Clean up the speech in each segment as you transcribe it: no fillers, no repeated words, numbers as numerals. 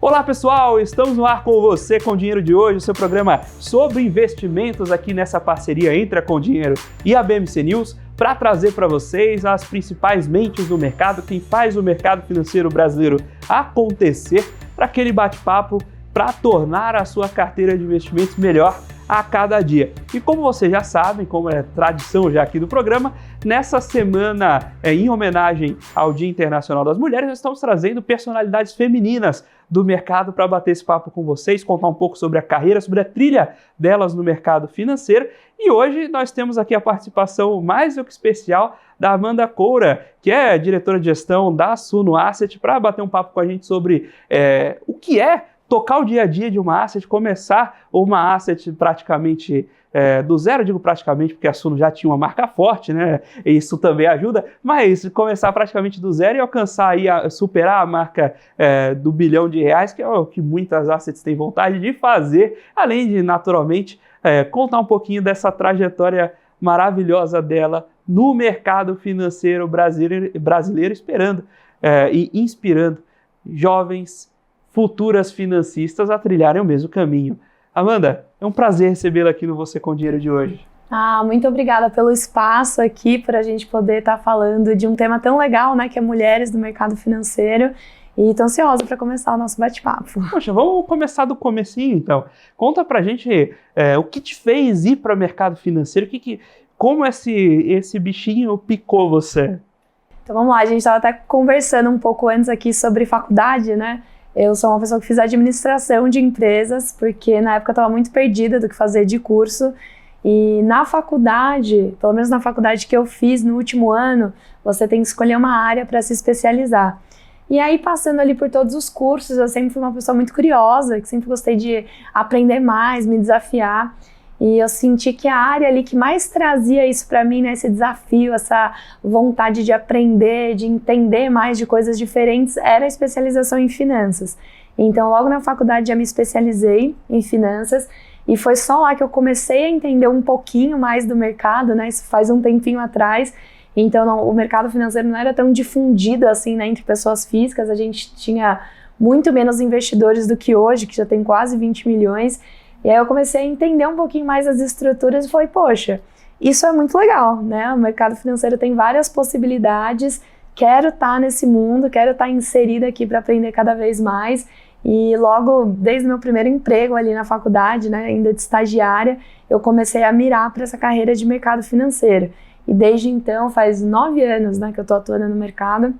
Olá pessoal, estamos no ar com você com o Dinheiro de Hoje, o seu programa sobre investimentos aqui nessa parceria entre a Com Dinheiro e a BMC News, para trazer para vocês as principais mentes do mercado, quem faz o mercado financeiro brasileiro acontecer, para aquele bate-papo para tornar a sua carteira de investimentos melhor a cada dia. E como vocês já sabem, como é tradição já aqui do programa, nessa semana, em homenagem ao Dia Internacional das Mulheres, nós estamos trazendo personalidades femininas do mercado para bater esse papo com vocês, contar um pouco sobre a carreira, sobre a trilha delas no mercado financeiro. E hoje nós temos aqui a participação mais do que especial da Amanda Coura, que é diretora de gestão da Suno Asset, para bater um papo com a gente sobre o que é tocar o dia a dia de uma asset, começar uma asset praticamente do zero, digo praticamente porque a Suno já tinha uma marca forte, né? Isso também ajuda, mas começar praticamente do zero e alcançar aí, superar a marca do R$ 1 bilhão, que é o que muitas assets têm vontade de fazer, além de, naturalmente, contar um pouquinho dessa trajetória maravilhosa dela no mercado financeiro brasileiro esperando e inspirando jovens futuras financistas a trilharem o mesmo caminho. Amanda, é um prazer recebê-la aqui no Você com Dinheiro de hoje. Muito obrigada pelo espaço aqui, para a gente poder estar falando de um tema tão legal, né, que é mulheres no mercado financeiro. E estou ansiosa para começar o nosso bate-papo. Poxa, vamos começar do comecinho, então. Conta pra gente o que te fez ir para o mercado financeiro, como esse bichinho picou você? Então vamos lá, a gente estava até conversando um pouco antes aqui sobre faculdade, né? Eu sou uma pessoa que fiz administração de empresas, porque na época eu estava muito perdida do que fazer de curso. E na faculdade, pelo menos na faculdade que eu fiz no último ano, você tem que escolher uma área para se especializar. E aí, passando ali por todos os cursos, eu sempre fui uma pessoa muito curiosa, que sempre gostei de aprender mais, me desafiar. E eu senti que a área ali que mais trazia isso para mim, né, esse desafio, essa vontade de aprender, de entender mais de coisas diferentes, era a especialização em finanças. Então, logo na faculdade já me especializei em finanças e foi só lá que eu comecei a entender um pouquinho mais do mercado, né, isso faz um tempinho atrás. Então, o mercado financeiro não era tão difundido assim, né, entre pessoas físicas, a gente tinha muito menos investidores do que hoje, que já tem quase 20 milhões. E aí eu comecei a entender um pouquinho mais as estruturas e falei, poxa, isso é muito legal, né? O mercado financeiro tem várias possibilidades, quero estar nesse mundo, quero estar inserida aqui para aprender cada vez mais. E logo, desde o meu primeiro emprego ali na faculdade, né, ainda de estagiária, eu comecei a mirar para essa carreira de mercado financeiro. E desde então, faz 9 anos, né, que eu estou atuando no mercado,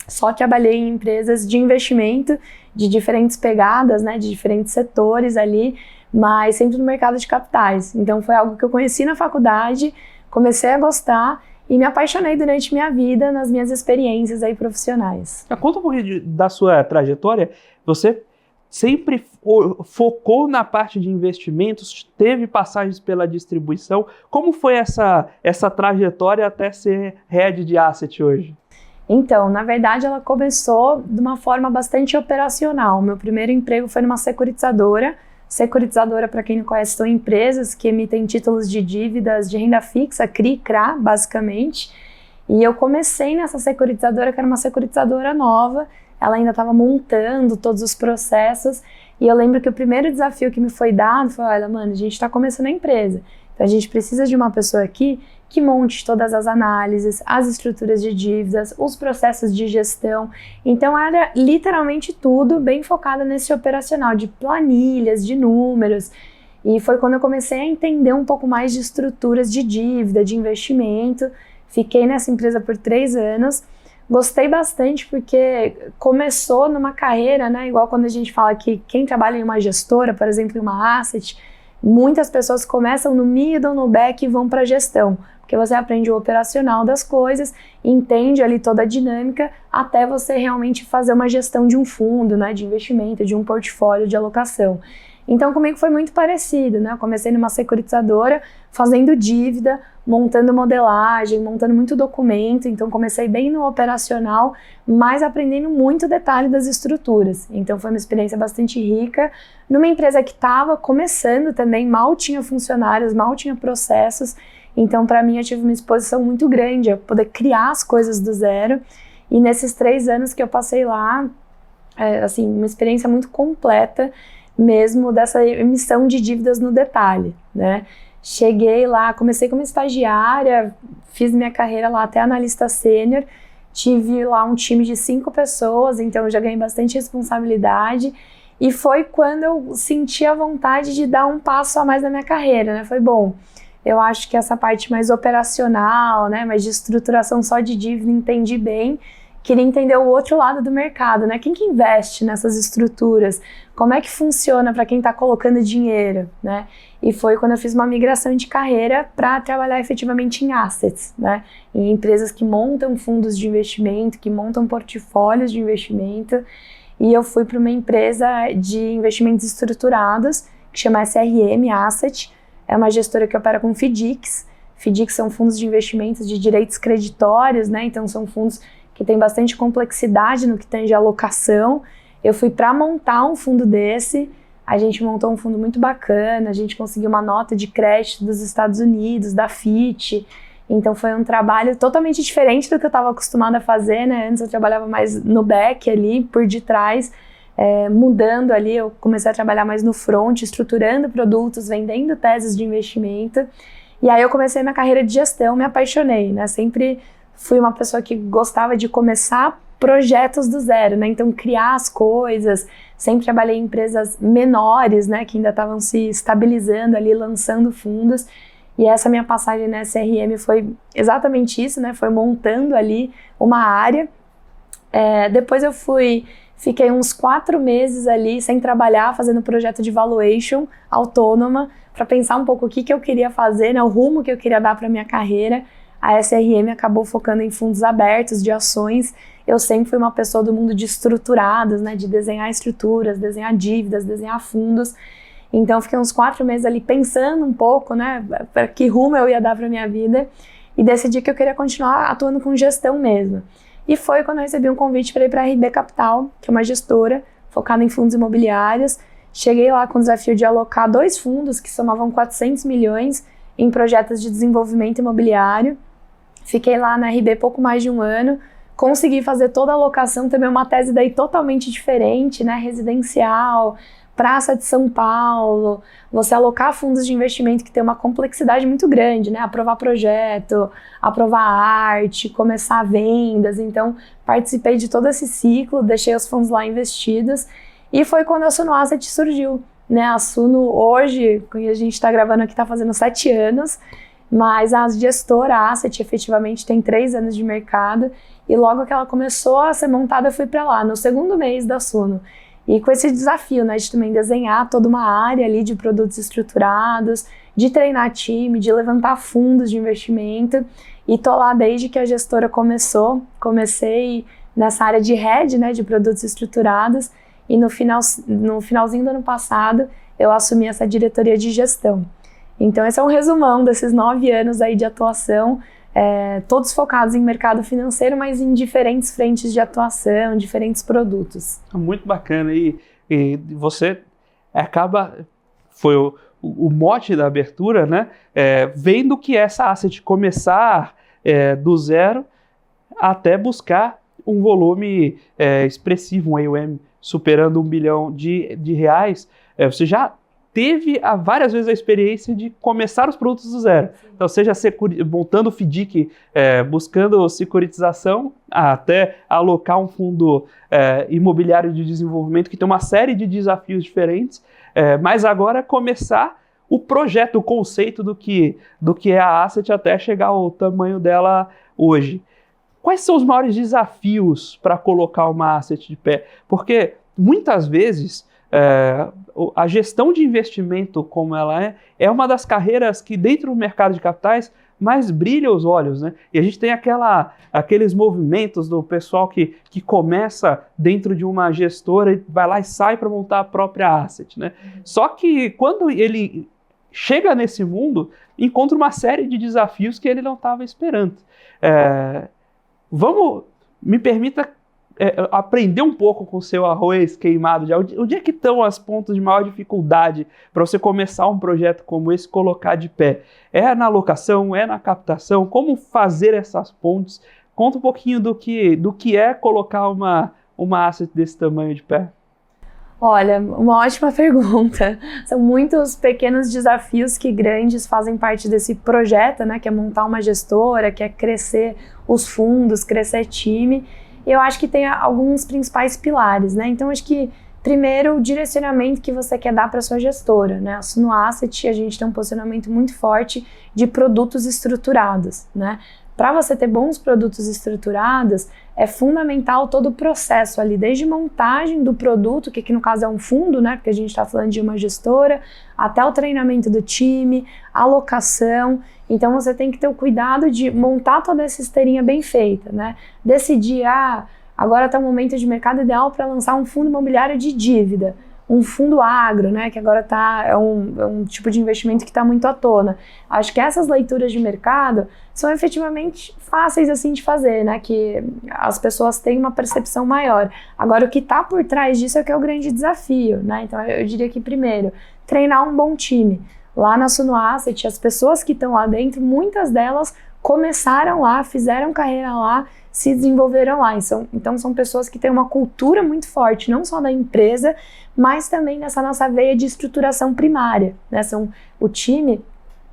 só trabalhei em empresas de investimento, de diferentes pegadas, né, de diferentes setores ali, mas sempre no mercado de capitais. Então foi algo que eu conheci na faculdade, comecei a gostar e me apaixonei durante minha vida nas minhas experiências aí profissionais. Conta um pouquinho da sua trajetória. Você sempre focou na parte de investimentos, teve passagens pela distribuição. Como foi essa trajetória até ser head de asset hoje? Então, na verdade, ela começou de uma forma bastante operacional. Meu primeiro emprego foi numa securitizadora. Securitizadora, para quem não conhece, são empresas que emitem títulos de dívidas de renda fixa, CRI e CRA, basicamente. E eu comecei nessa securitizadora, que era uma securitizadora nova, ela ainda estava montando todos os processos, e eu lembro que o primeiro desafio que me foi dado foi, olha, mano, a gente está começando a empresa, então a gente precisa de uma pessoa aqui que monte todas as análises, as estruturas de dívidas, os processos de gestão. Então era literalmente tudo bem focado nesse operacional de planilhas, de números. E foi quando eu comecei a entender um pouco mais de estruturas de dívida, de investimento. Fiquei nessa empresa por 3 anos. Gostei bastante porque começou numa carreira, né? Igual quando a gente fala que quem trabalha em uma gestora, por exemplo, em uma asset, muitas pessoas começam no middle, no back e vão para a gestão. Porque você aprende o operacional das coisas, entende ali toda a dinâmica, até você realmente fazer uma gestão de um fundo, né, de investimento, de um portfólio de alocação. Então comigo foi muito parecido, né? Eu comecei numa securitizadora, fazendo dívida, montando modelagem, montando muito documento, então comecei bem no operacional, mas aprendendo muito detalhe das estruturas. Então foi uma experiência bastante rica, numa empresa que estava começando também, mal tinha funcionários, mal tinha processos, então para mim eu tive uma exposição muito grande a poder criar as coisas do zero, e nesses 3 anos que eu passei lá, assim, uma experiência muito completa mesmo dessa emissão de dívidas no detalhe, né? Cheguei lá, comecei como estagiária, fiz minha carreira lá até analista sênior, tive lá um time de 5 pessoas, então eu já ganhei bastante responsabilidade, e foi quando eu senti a vontade de dar um passo a mais na minha carreira, né? Foi bom, eu acho que essa parte mais operacional, né, mais de estruturação só de dívida, entendi bem, queria entender o outro lado do mercado, né? Quem que investe nessas estruturas? Como é que funciona para quem está colocando dinheiro, né? E foi quando eu fiz uma migração de carreira para trabalhar efetivamente em assets, né? Em empresas que montam fundos de investimento, que montam portfólios de investimento. E eu fui para uma empresa de investimentos estruturados, que chama SRM Asset. É uma gestora que opera com FDICs. FDICs são fundos de investimentos de direitos creditórios, né? Então são fundos que têm bastante complexidade no que tange a alocação. Eu fui para montar um fundo desse. A gente montou um fundo muito bacana, a gente conseguiu uma nota de crédito dos Estados Unidos, da Fitch. Então foi um trabalho totalmente diferente do que eu estava acostumada a fazer, né? Antes eu trabalhava mais no back ali, por detrás, mudando ali, eu comecei a trabalhar mais no front, estruturando produtos, vendendo teses de investimento. E aí eu comecei minha carreira de gestão, me apaixonei, né? Sempre fui uma pessoa que gostava de começar projetos do zero, né? Então criar as coisas, sempre trabalhei em empresas menores, né? Que ainda estavam se estabilizando ali, lançando fundos. E essa minha passagem na SRM foi exatamente isso, né? Foi montando ali uma área. Depois eu fiquei uns 4 meses ali sem trabalhar, fazendo projeto de valuation autônoma, para pensar um pouco o que eu queria fazer, né? O rumo que eu queria dar para minha carreira. A SRM acabou focando em fundos abertos, de ações. Eu sempre fui uma pessoa do mundo de estruturados, né? De desenhar estruturas, desenhar dívidas, desenhar fundos. Então, fiquei uns 4 meses ali pensando um pouco, né? Para que rumo eu ia dar para minha vida. E decidi que eu queria continuar atuando com gestão mesmo. E foi quando eu recebi um convite para ir para a RB Capital, que é uma gestora focada em fundos imobiliários. Cheguei lá com o desafio de alocar 2 fundos que somavam 400 milhões em projetos de desenvolvimento imobiliário. Fiquei lá na RB pouco mais de 1 ano, consegui fazer toda a alocação, também uma tese daí totalmente diferente, né? Residencial, Praça de São Paulo, você alocar fundos de investimento que tem uma complexidade muito grande, né? Aprovar projeto, aprovar arte, começar vendas. Então, participei de todo esse ciclo, deixei os fundos lá investidos e foi quando a Suno Asset surgiu, né? A Suno hoje, que a gente está gravando aqui, está fazendo 7 anos, mas a gestora Asset efetivamente tem 3 anos de mercado e logo que ela começou a ser montada eu fui para lá, no 2º mês da Suno. E com esse desafio, né, de também desenhar toda uma área ali de produtos estruturados, de treinar time, de levantar fundos de investimento. E tô lá desde que a gestora começou. Comecei nessa área de head, né, de produtos estruturados. E no finalzinho do ano passado, eu assumi essa diretoria de gestão. Então esse é um resumão desses 9 anos aí de atuação, todos focados em mercado financeiro, mas em diferentes frentes de atuação, diferentes produtos. Muito bacana. E você foi o mote da abertura, né? Vendo que essa asset começar do zero até buscar um volume expressivo, um AUM superando 1 bilhão de reais, você já teve várias vezes a experiência de começar os produtos do zero. Então, seja montando o FDIC, buscando securitização, até alocar um fundo imobiliário de desenvolvimento que tem uma série de desafios diferentes, mas agora começar o projeto, o conceito do que é a asset até chegar ao tamanho dela hoje. Quais são os maiores desafios para colocar uma asset de pé? Porque muitas vezes a gestão de investimento como ela é uma das carreiras que dentro do mercado de capitais mais brilha os olhos, né? E a gente tem aqueles movimentos do pessoal que começa dentro de uma gestora e vai lá e sai para montar a própria asset, né? Só que quando ele chega nesse mundo, encontra uma série de desafios que ele não estava esperando. Me permita aprender um pouco com o seu arroz queimado. Onde é que estão as pontos de maior dificuldade para você começar um projeto como esse, colocar de pé? É na alocação? É na captação? Como fazer essas pontes? Conta um pouquinho do que é colocar uma uma asset desse tamanho de pé? Olha, uma ótima pergunta. São muitos pequenos desafios que grandes fazem parte desse projeto, né? Que é montar uma gestora, que é crescer os fundos, crescer time. E eu acho que tem alguns principais pilares, né? Então, acho que, primeiro, o direcionamento que você quer dar para sua gestora, né? No Asset, a gente tem um posicionamento muito forte de produtos estruturados, né? Para você ter bons produtos estruturados, é fundamental todo o processo ali, desde montagem do produto, que aqui no caso é um fundo, né, porque a gente está falando de uma gestora, até o treinamento do time, alocação. Então você tem que ter o cuidado de montar toda essa esteirinha bem feita, né? Decidir, agora está o momento de mercado ideal para lançar um fundo imobiliário de dívida. Um fundo agro, né, que agora é um tipo de investimento que está muito à tona. Acho que essas leituras de mercado são efetivamente fáceis assim de fazer, né, que as pessoas têm uma percepção maior. Agora, o que está por trás disso é que é o grande desafio, né? Então, eu diria que, primeiro, treinar um bom time. Lá na Suno Asset, as pessoas que estão lá dentro, muitas delas começaram lá, fizeram carreira lá, se desenvolveram lá. Então são pessoas que têm uma cultura muito forte, não só da empresa, mas também nessa nossa veia de estruturação primária, né? O time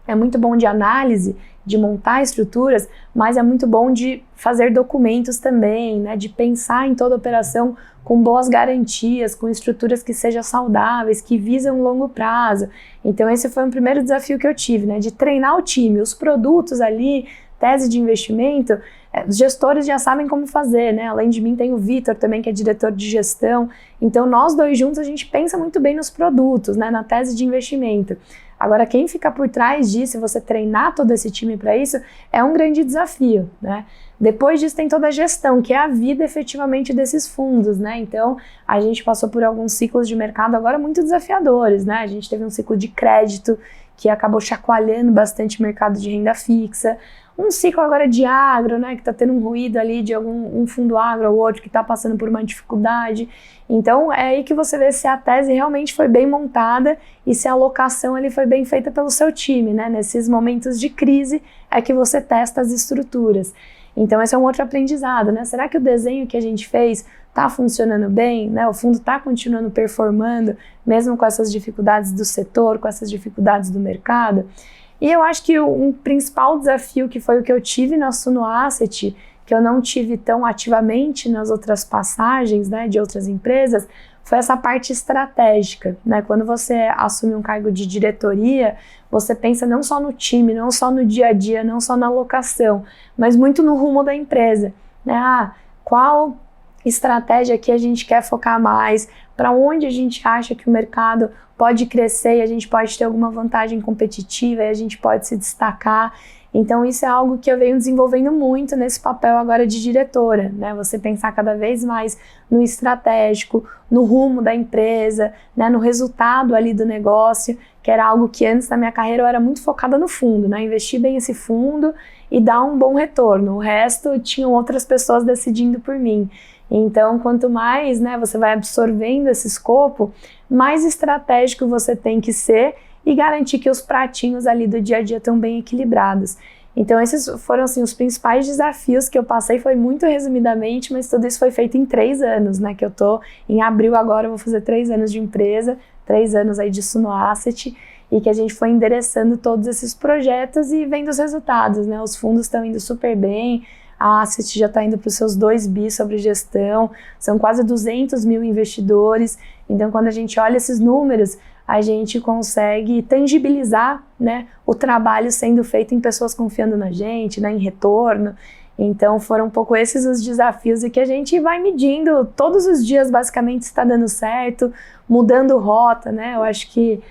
é muito bom de análise, de montar estruturas, mas é muito bom de fazer documentos também, né? De pensar em toda a operação com boas garantias, com estruturas que sejam saudáveis, que visam longo prazo. Então esse foi o primeiro desafio que eu tive, né? De treinar o time, os produtos ali, tese de investimento, os gestores já sabem como fazer, né? Além de mim tem o Vitor também, que é diretor de gestão. Então nós dois juntos a gente pensa muito bem nos produtos, né? Na tese de investimento. Agora, quem fica por trás disso, você treinar todo esse time para isso, é um grande desafio, né? Depois disso tem toda a gestão, que é a vida efetivamente desses fundos, né? Então, a gente passou por alguns ciclos de mercado agora muito desafiadores, né? A gente teve um ciclo de crédito que acabou chacoalhando bastante o mercado de renda fixa, um ciclo agora de agro, né, que está tendo um ruído ali de um fundo agro ou outro que está passando por uma dificuldade. Então é aí que você vê se a tese realmente foi bem montada e se a alocação ali foi bem feita pelo seu time, né? Nesses momentos de crise é que você testa as estruturas. Então esse é um outro aprendizado, né? Será que o desenho que a gente fez está funcionando bem, né? O fundo está continuando performando, mesmo com essas dificuldades do setor, com essas dificuldades do mercado? E eu acho que um principal desafio, que foi o que eu tive na Suno Asset, que eu não tive tão ativamente nas outras passagens, né, de outras empresas, foi essa parte estratégica, né? Quando você assume um cargo de diretoria, você pensa não só no time, não só no dia a dia, não só na alocação, mas muito no rumo da empresa, né? Qual estratégia que a gente quer focar mais, para onde a gente acha que o mercado pode crescer e a gente pode ter alguma vantagem competitiva e a gente pode se destacar. Então isso é algo que eu venho desenvolvendo muito nesse papel agora de diretora, né? Você pensar cada vez mais no estratégico, no rumo da empresa, né? No resultado ali do negócio, que era algo que antes da minha carreira eu era muito focada no fundo, né? Investir bem esse fundo e dar um bom retorno. O resto tinham outras pessoas decidindo por mim. Então, quanto mais, né, você vai absorvendo esse escopo, mais estratégico você tem que ser e garantir que os pratinhos ali do dia a dia estão bem equilibrados. Então, esses foram assim, os principais desafios que eu passei, foi muito resumidamente, mas tudo isso foi feito em 3 anos, né, que eu tô em abril agora, eu vou fazer 3 anos de empresa, 3 anos aí de Suno Asset, e que a gente foi endereçando todos esses projetos e vendo os resultados, né, os fundos estão indo super bem, a Asset já está indo para os seus 2 bi sobre gestão, são quase 200 mil investidores, então quando a gente olha esses números, a gente consegue tangibilizar, né, o trabalho sendo feito em pessoas confiando na gente, né, em retorno. Então foram um pouco esses os desafios e que a gente vai medindo todos os dias basicamente se está dando certo, mudando rota, né, eu acho que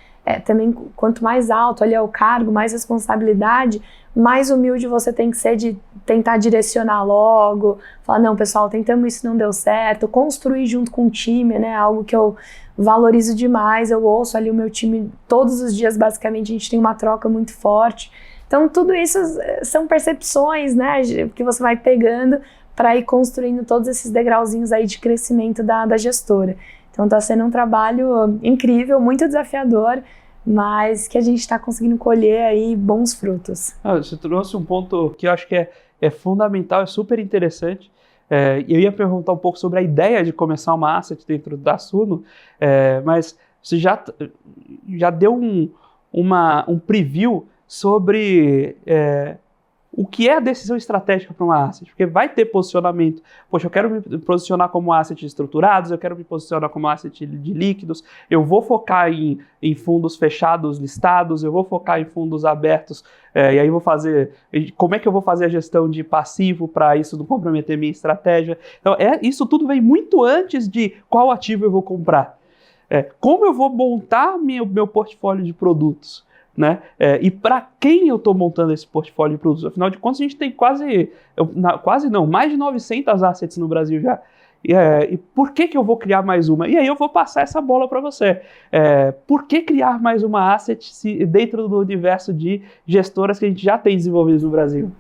também quanto mais alto ali é o cargo, mais responsabilidade, mais humilde você tem que ser de tentar direcionar logo, falar, não, pessoal, tentamos isso, não deu certo, construir junto com o time, né, algo que eu valorizo demais, eu ouço ali o meu time todos os dias, basicamente, a gente tem uma troca muito forte. Então, tudo isso são percepções, né, que você vai pegando para ir construindo todos esses degrauzinhos aí de crescimento da gestora. Então, está sendo um trabalho incrível, muito desafiador, mas que a gente está conseguindo colher aí bons frutos. Você trouxe um ponto que eu acho que é fundamental, é super interessante, Eu ia perguntar um pouco sobre a ideia de começar uma asset dentro da Suno, mas você já deu um preview sobre o que é a decisão estratégica para uma asset, porque vai ter posicionamento. Poxa, eu quero me posicionar como asset estruturados, eu quero me posicionar como asset de líquidos, eu vou focar em fundos fechados listados, eu vou focar em fundos abertos, e aí como é que eu vou fazer a gestão de passivo para isso não comprometer minha estratégia? Então, isso tudo vem muito antes de qual ativo eu vou comprar. Como eu vou montar meu portfólio de produtos? Né? E para quem eu estou montando esse portfólio de produtos? Afinal de contas, a gente tem mais de 900 assets no Brasil já. E por que eu vou criar mais uma? E aí eu vou passar essa bola para você. Por que criar mais uma asset dentro do universo de gestoras que a gente já tem desenvolvidas no Brasil?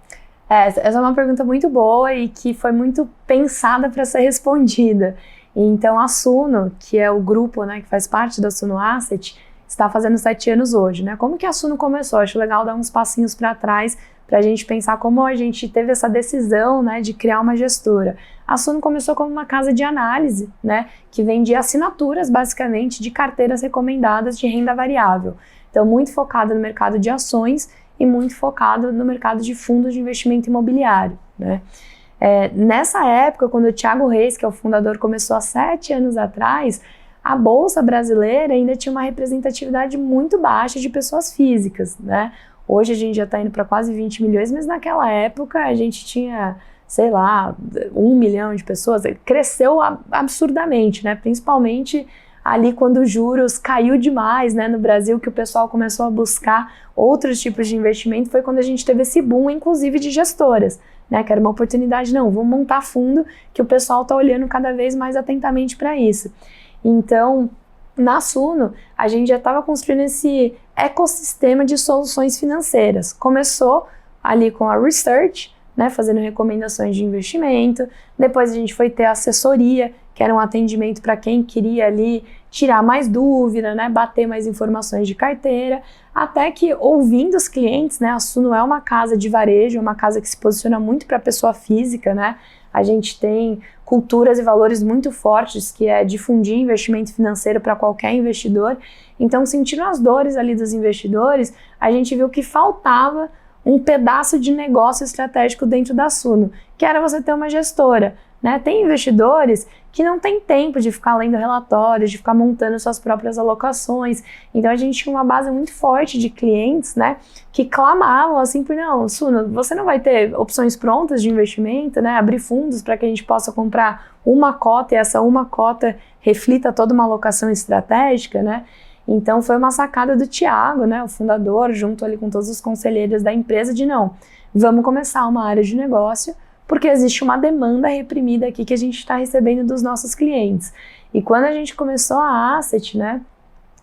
Essa é uma pergunta muito boa e que foi muito pensada para ser respondida. Então, a Suno, que é o grupo, né, que faz parte da Suno Asset, está fazendo 7 anos hoje, né? Como que a Suno começou? Acho legal dar uns passinhos para trás para a gente pensar como a gente teve essa decisão, né, de criar uma gestora. A Suno começou como uma casa de análise, né, que vendia assinaturas, basicamente, de carteiras recomendadas de renda variável. Então, muito focada no mercado de ações e muito focado no mercado de fundos de investimento imobiliário, né? Nessa época, quando o Thiago Reis, que é o fundador, começou há 7 anos atrás, a Bolsa Brasileira ainda tinha uma representatividade muito baixa de pessoas físicas, né? Hoje a gente já está indo para quase 20 milhões, mas naquela época a gente tinha, sei lá, 1 milhão de pessoas. Cresceu absurdamente, né? Principalmente ali quando os juros caiu demais, né, no Brasil, que o pessoal começou a buscar outros tipos de investimento, foi quando a gente teve esse boom, inclusive de gestoras, né, que era uma oportunidade, não, vamos montar fundo, que o pessoal está olhando cada vez mais atentamente para isso. Então, na Suno, a gente já estava construindo esse ecossistema de soluções financeiras. Começou ali com a research, né, fazendo recomendações de investimento. Depois a gente foi ter a assessoria, que era um atendimento para quem queria ali tirar mais dúvida, né, bater mais informações de carteira, até que, ouvindo os clientes, né, a Suno é uma casa de varejo, uma casa que se posiciona muito para a pessoa física, né? A gente tem culturas e valores muito fortes, que é difundir investimento financeiro para qualquer investidor. Então, sentindo as dores ali dos investidores, a gente viu que faltava um pedaço de negócio estratégico dentro da Suno, que era você ter uma gestora, né? Tem investidores que não tem tempo de ficar lendo relatórios, de ficar montando suas próprias alocações. Então a gente tinha uma base muito forte de clientes, né, que clamavam assim, não, Suno, você não vai ter opções prontas de investimento, né, abrir fundos para que a gente possa comprar uma cota e essa uma cota reflita toda uma alocação estratégica, né? Então foi uma sacada do Thiago, né, o fundador, junto ali com todos os conselheiros da empresa, de não, vamos começar uma área de negócio, porque existe uma demanda reprimida aqui que a gente está recebendo dos nossos clientes. E quando a gente começou a Asset, né,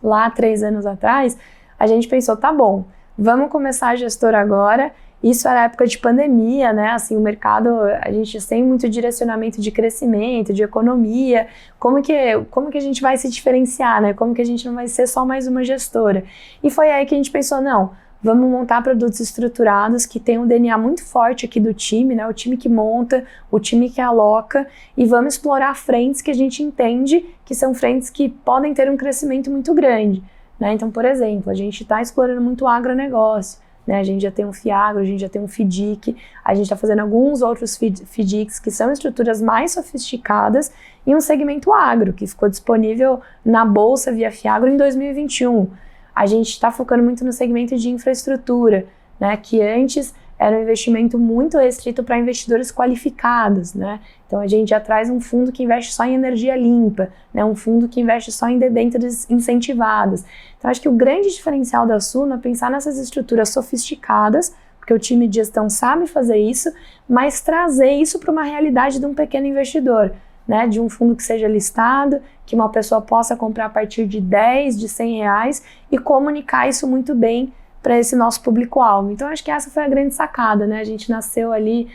lá 3 anos atrás, a gente pensou, tá bom, vamos começar a gestora agora. Isso era época de pandemia, né, assim, o mercado, a gente sem muito direcionamento de crescimento, de economia, como que a gente vai se diferenciar, né, como que a gente não vai ser só mais uma gestora. E foi aí que a gente pensou, não, vamos montar produtos estruturados que tem um DNA muito forte aqui do time, né? O time que monta, o time que aloca, e vamos explorar frentes que a gente entende que são frentes que podem ter um crescimento muito grande, né? Então, por exemplo, a gente está explorando muito o agronegócio, né? A gente já tem um FIAGRO, a gente já tem um FDIC, a gente está fazendo alguns outros FDICs que são estruturas mais sofisticadas e um segmento agro, que ficou disponível na Bolsa via FIAGRO em 2021. A gente está focando muito no segmento de infraestrutura, né, que antes era um investimento muito restrito para investidores qualificados, né? Então a gente já traz um fundo que investe só em energia limpa, né, um fundo que investe só em debêntures incentivadas. Então acho que o grande diferencial da Suno é pensar nessas estruturas sofisticadas, porque o time de gestão sabe fazer isso, mas trazer isso para uma realidade de um pequeno investidor, né, de um fundo que seja listado, que uma pessoa possa comprar a partir de 10, de 100 reais e comunicar isso muito bem para esse nosso público-alvo. Então, acho que essa foi a grande sacada, né? A gente nasceu ali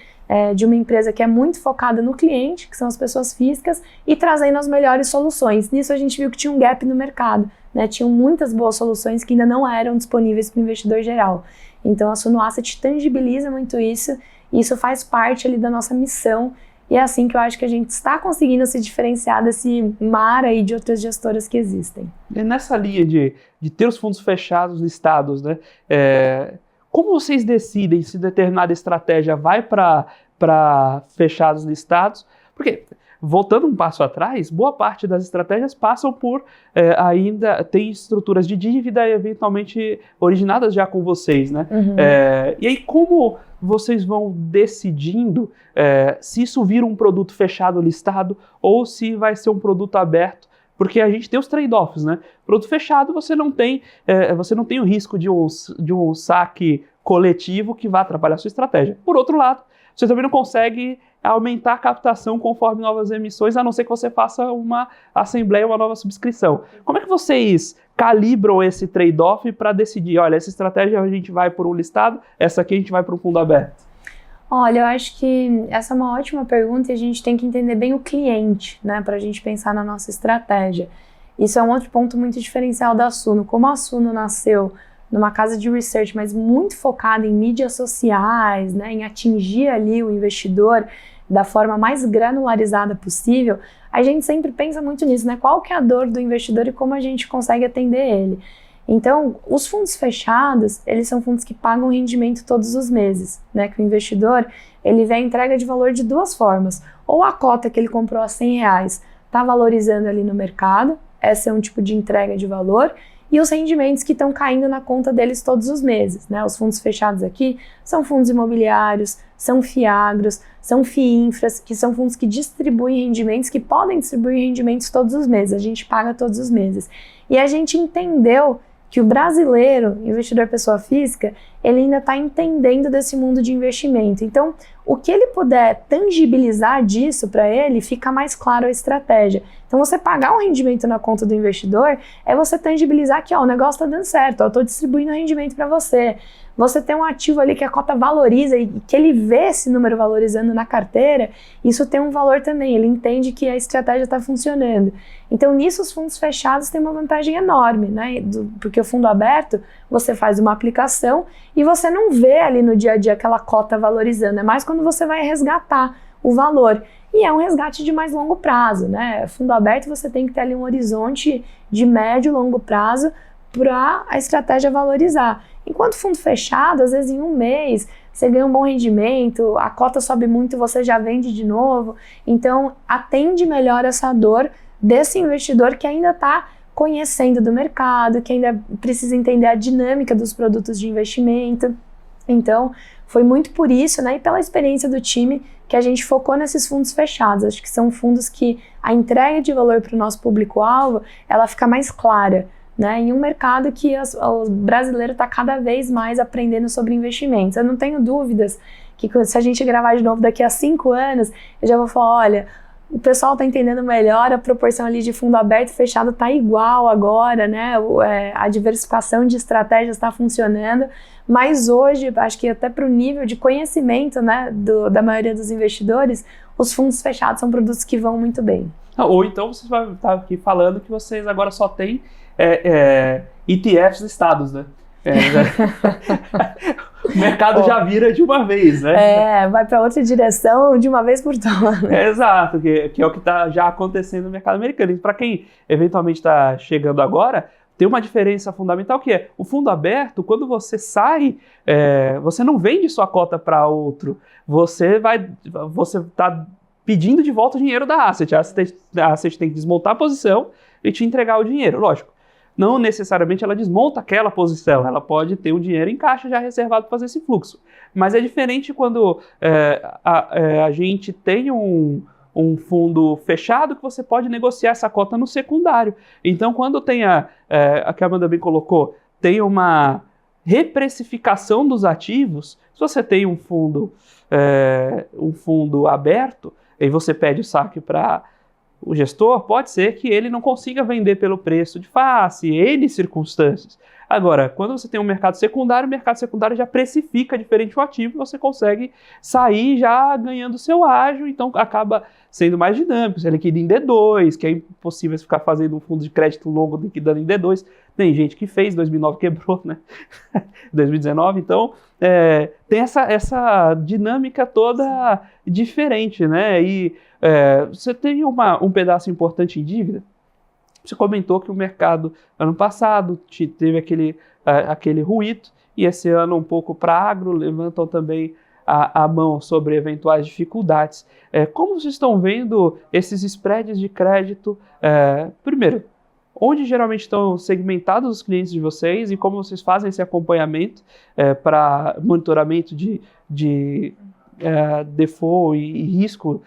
de uma empresa que é muito focada no cliente, que são as pessoas físicas, e trazendo as melhores soluções. Nisso, a gente viu que tinha um gap no mercado, né? Tinham muitas boas soluções que ainda não eram disponíveis para o investidor geral. Então, a Suno Asset tangibiliza muito isso, e isso faz parte ali da nossa missão E é assim que eu acho que a gente está conseguindo se diferenciar desse mar aí de outras gestoras que existem. E nessa linha de ter os fundos fechados listados, né? Como vocês decidem se determinada estratégia vai para fechados listados? Porque, voltando um passo atrás, boa parte das estratégias passam por ainda tem estruturas de dívida eventualmente originadas já com vocês, né? Uhum. E aí como vocês vão decidindo se isso vira um produto fechado listado ou se vai ser um produto aberto? Porque a gente tem os trade-offs, né? Produto fechado você não tem o risco de um saque coletivo que vai atrapalhar a sua estratégia. Por outro lado, você também não consegue aumentar a captação conforme novas emissões, a não ser que você faça uma assembleia, uma nova subscrição. Como é que vocês calibram esse trade-off para decidir, olha, essa estratégia a gente vai por um listado, essa aqui a gente vai para um fundo aberto? Olha, eu acho que essa é uma ótima pergunta e a gente tem que entender bem o cliente, né, para a gente pensar na nossa estratégia. Isso é um outro ponto muito diferencial da Suno. Como a Suno nasceu numa casa de research, mas muito focada em mídias sociais, né, em atingir ali o investidor da forma mais granularizada possível, a gente sempre pensa muito nisso, né? Qual que é a dor do investidor e como a gente consegue atender ele. Então, os fundos fechados, eles são fundos que pagam rendimento todos os meses, né? Que o investidor, ele vê a entrega de valor de duas formas. Ou a cota que ele comprou a R$100 está valorizando ali no mercado, esse é um tipo de entrega de valor, e os rendimentos que estão caindo na conta deles todos os meses, né? Os fundos fechados aqui são fundos imobiliários, são FIAGROS, são FIINFRAs, que são fundos que distribuem rendimentos, que podem distribuir rendimentos todos os meses, a gente paga todos os meses. E a gente entendeu que o brasileiro, investidor pessoa física, ele ainda está entendendo desse mundo de investimento. Então, o que ele puder tangibilizar disso para ele, fica mais claro a estratégia. Então, você pagar um rendimento na conta do investidor é você tangibilizar que ó, o negócio está dando certo, eu estou distribuindo rendimento para você. Você tem um ativo ali que a cota valoriza e que ele vê esse número valorizando na carteira, isso tem um valor também, ele entende que a estratégia está funcionando. Então, nisso, os fundos fechados têm uma vantagem enorme, né? Porque o fundo aberto, você faz uma aplicação e você não vê ali no dia a dia aquela cota valorizando, é mais quando você vai resgatar o valor. E é um resgate de mais longo prazo, né? Fundo aberto, você tem que ter ali um horizonte de médio e longo prazo para a estratégia valorizar. Enquanto fundo fechado, às vezes em um mês, você ganha um bom rendimento, a cota sobe muito, você já vende de novo. Então, atende melhor essa dor desse investidor que ainda está conhecendo do mercado, que ainda precisa entender a dinâmica dos produtos de investimento. Então, foi muito por isso, né, e pela experiência do time, que a gente focou nesses fundos fechados. Acho que são fundos que a entrega de valor para o nosso público-alvo, ela fica mais clara, né, em um mercado que o brasileiro está cada vez mais aprendendo sobre investimentos. Eu não tenho dúvidas que se a gente gravar de novo daqui a 5 anos, eu já vou falar, olha, o pessoal está entendendo melhor, a proporção ali de fundo aberto e fechado está igual agora, né, a diversificação de estratégias está funcionando, mas hoje, acho que até para o nível de conhecimento, né, da maioria dos investidores, os fundos fechados são produtos que vão muito bem. Ou então vocês vão estar aqui falando que vocês agora só têm ETFs listados, né? O mercado já vira de uma vez, né? Vai para outra direção de uma vez por todas. Exato, que é o que está já acontecendo no mercado americano. E para quem eventualmente está chegando agora, tem uma diferença fundamental que é o fundo aberto, quando você sai, você não vende sua cota para outro, você está pedindo de volta o dinheiro da asset. A asset tem que desmontar a posição e te entregar o dinheiro, lógico. Não necessariamente ela desmonta aquela posição, ela pode ter o dinheiro em caixa já reservado para fazer esse fluxo. Mas é diferente quando a gente tem um fundo fechado que você pode negociar essa cota no secundário. Então, quando tem a que a Amanda bem colocou, tem uma reprecificação dos ativos, se você tem um fundo aberto e você pede o saque para o gestor, pode ser que ele não consiga vender pelo preço de face, N circunstâncias. Agora, quando você tem um mercado secundário, o mercado secundário já precifica diferente o ativo, você consegue sair já ganhando seu ágio, então acaba sendo mais dinâmico. Você liquida em D2, que é impossível ficar fazendo um fundo de crédito longo liquidando em D2. Tem gente que fez, 2009 quebrou, né? 2019, então tem essa dinâmica toda diferente, né? E você tem um pedaço importante em dívida. Você comentou que o mercado, ano passado, teve aquele ruído, e esse ano um pouco para agro, levantam também a mão sobre eventuais dificuldades. Como vocês estão vendo esses spreads de crédito? Primeiro, onde geralmente estão segmentados os clientes de vocês e como vocês fazem esse acompanhamento para monitoramento de default e risco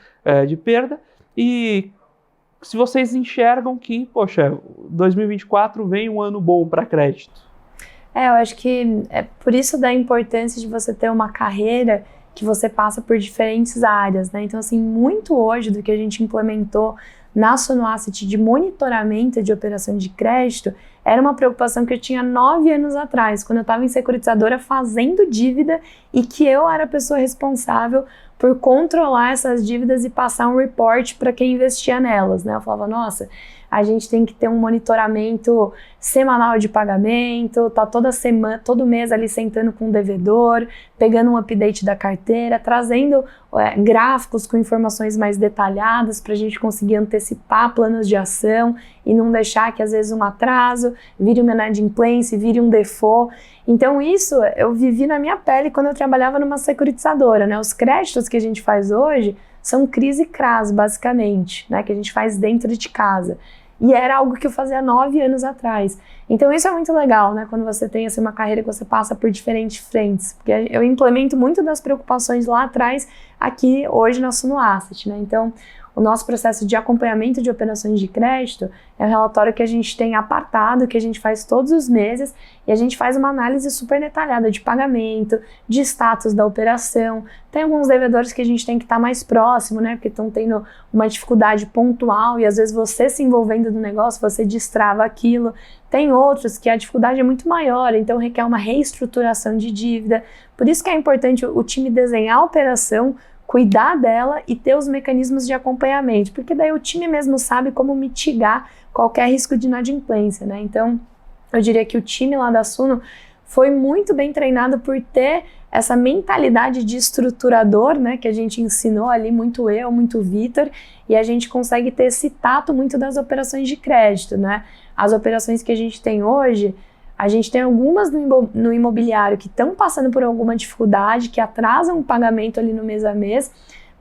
de perda? E se vocês enxergam que, poxa, 2024 vem um ano bom para crédito. Eu acho que é por isso da importância de você ter uma carreira que você passa por diferentes áreas, né? Então, assim, muito hoje do que a gente implementou na Suno Asset de monitoramento de operação de crédito era uma preocupação que eu tinha 9 anos atrás, quando eu estava em securitizadora fazendo dívida e que eu era a pessoa responsável por controlar essas dívidas e passar um report para quem investia nelas, né? Eu falava, nossa, a gente tem que ter um monitoramento semanal de pagamento, tá toda semana, todo mês ali sentando com o devedor, pegando um update da carteira, trazendo gráficos com informações mais detalhadas para a gente conseguir antecipar planos de ação e não deixar que às vezes um atraso vire uma inadimplência, vire um default. Então isso eu vivi na minha pele quando eu trabalhava numa securitizadora, né? Os créditos que a gente faz hoje são crise CRAS, basicamente, né? Que a gente faz dentro de casa. E era algo que eu fazia 9 anos atrás. Então isso é muito legal, né? Quando você tem assim, uma carreira que você passa por diferentes frentes. Porque eu implemento muito das preocupações lá atrás, aqui hoje na Suno Asset, né? Então o nosso processo de acompanhamento de operações de crédito é um relatório que a gente tem apartado, que a gente faz todos os meses, e a gente faz uma análise super detalhada de pagamento, de status da operação. Tem alguns devedores que a gente tem que estar mais próximo, né, porque estão tendo uma dificuldade pontual e às vezes você se envolvendo no negócio, você destrava aquilo. Tem outros que a dificuldade é muito maior, então requer uma reestruturação de dívida. Por isso que é importante o time desenhar a operação, cuidar dela e ter os mecanismos de acompanhamento, porque daí o time mesmo sabe como mitigar qualquer risco de inadimplência, né? Então, eu diria que o time lá da Suno foi muito bem treinado por ter essa mentalidade de estruturador, né, que a gente ensinou ali, muito eu, muito o Vitor, e a gente consegue ter esse tato muito das operações de crédito, né? As operações que a gente tem hoje, a gente tem algumas no imobiliário que estão passando por alguma dificuldade, que atrasam o pagamento ali no mês a mês,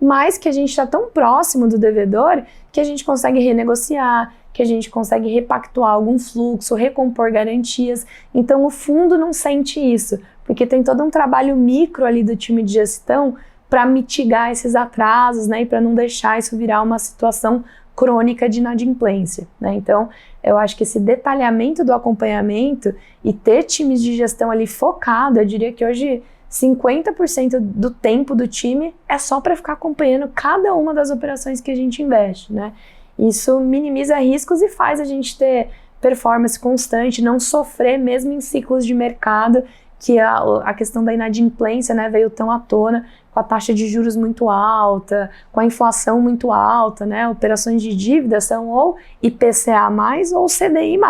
mas que a gente está tão próximo do devedor que a gente consegue renegociar, que a gente consegue repactuar algum fluxo, recompor garantias. Então o fundo não sente isso, porque tem todo um trabalho micro ali do time de gestão para mitigar esses atrasos, né, e para não deixar isso virar uma situação crônica de inadimplência, né? Então, eu acho que esse detalhamento do acompanhamento e ter times de gestão ali focado, eu diria que hoje 50% do tempo do time é só para ficar acompanhando cada uma das operações que a gente investe, né? Isso minimiza riscos e faz a gente ter performance constante, não sofrer mesmo em ciclos de mercado, que a questão da inadimplência, né, veio tão à tona, com a taxa de juros muito alta, com a inflação muito alta, né, operações de dívida são ou IPCA+, ou CDI+,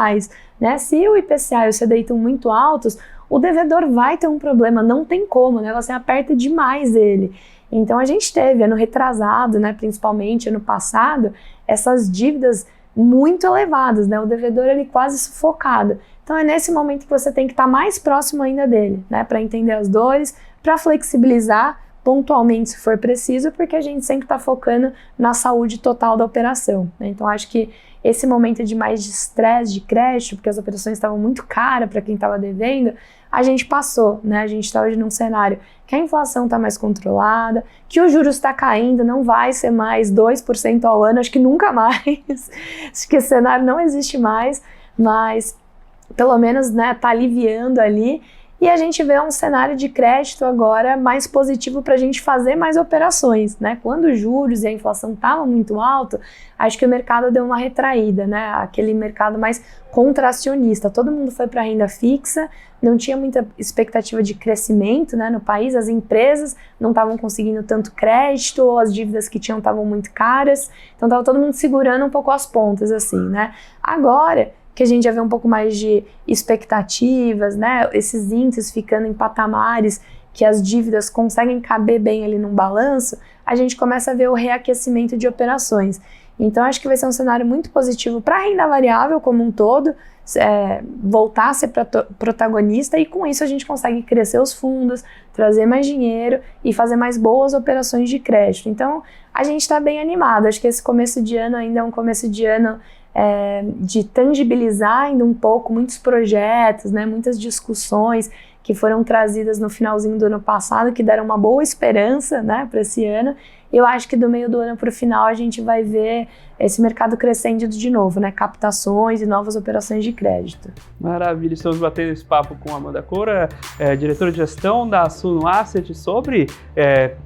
né, se o IPCA e o CDI estão muito altos, o devedor vai ter um problema, não tem como, né, você aperta demais ele. Então a gente teve, ano retrasado, né, principalmente ano passado, essas dívidas muito elevadas, né, o devedor ele quase sufocado. Então é nesse momento que você tem que estar mais próximo ainda dele, né, para entender as dores, para flexibilizar pontualmente se for preciso, porque a gente sempre está focando na saúde total da operação, né? Então acho que esse momento de mais de estresse de crédito, porque as operações estavam muito caras para quem estava devendo, a gente passou, né? A gente está hoje num cenário que a inflação está mais controlada, que o juros está caindo, não vai ser mais 2% ao ano, acho que nunca mais, acho que esse cenário não existe mais, mas pelo menos, né, tá aliviando ali. E a gente vê um cenário de crédito agora mais positivo para a gente fazer mais operações, né? Quando os juros e a inflação estavam muito alto, acho que o mercado deu uma retraída, né? Aquele mercado mais contracionista. Todo mundo foi para a renda fixa, não tinha muita expectativa de crescimento, né, no país. As empresas não estavam conseguindo tanto crédito, ou as dívidas que tinham estavam muito caras. Então estava todo mundo segurando um pouco as pontas, assim, né? Agora que a gente já vê um pouco mais de expectativas, né, esses índices ficando em patamares que as dívidas conseguem caber bem ali num balanço, a gente começa a ver o reaquecimento de operações. Então acho que vai ser um cenário muito positivo para a renda variável como um todo, voltar a ser protagonista, e com isso a gente consegue crescer os fundos, trazer mais dinheiro e fazer mais boas operações de crédito. Então a gente está bem animado, acho que esse começo de ano ainda é um começo de ano de tangibilizar ainda um pouco muitos projetos, né, muitas discussões que foram trazidas no finalzinho do ano passado, que deram uma boa esperança, né, para esse ano. Eu acho que do meio do ano para o final a gente vai ver esse mercado crescendo de novo, né? Captações e novas operações de crédito. Maravilha, estamos batendo esse papo com a Amanda Coura, diretora de gestão da Suno Asset, sobre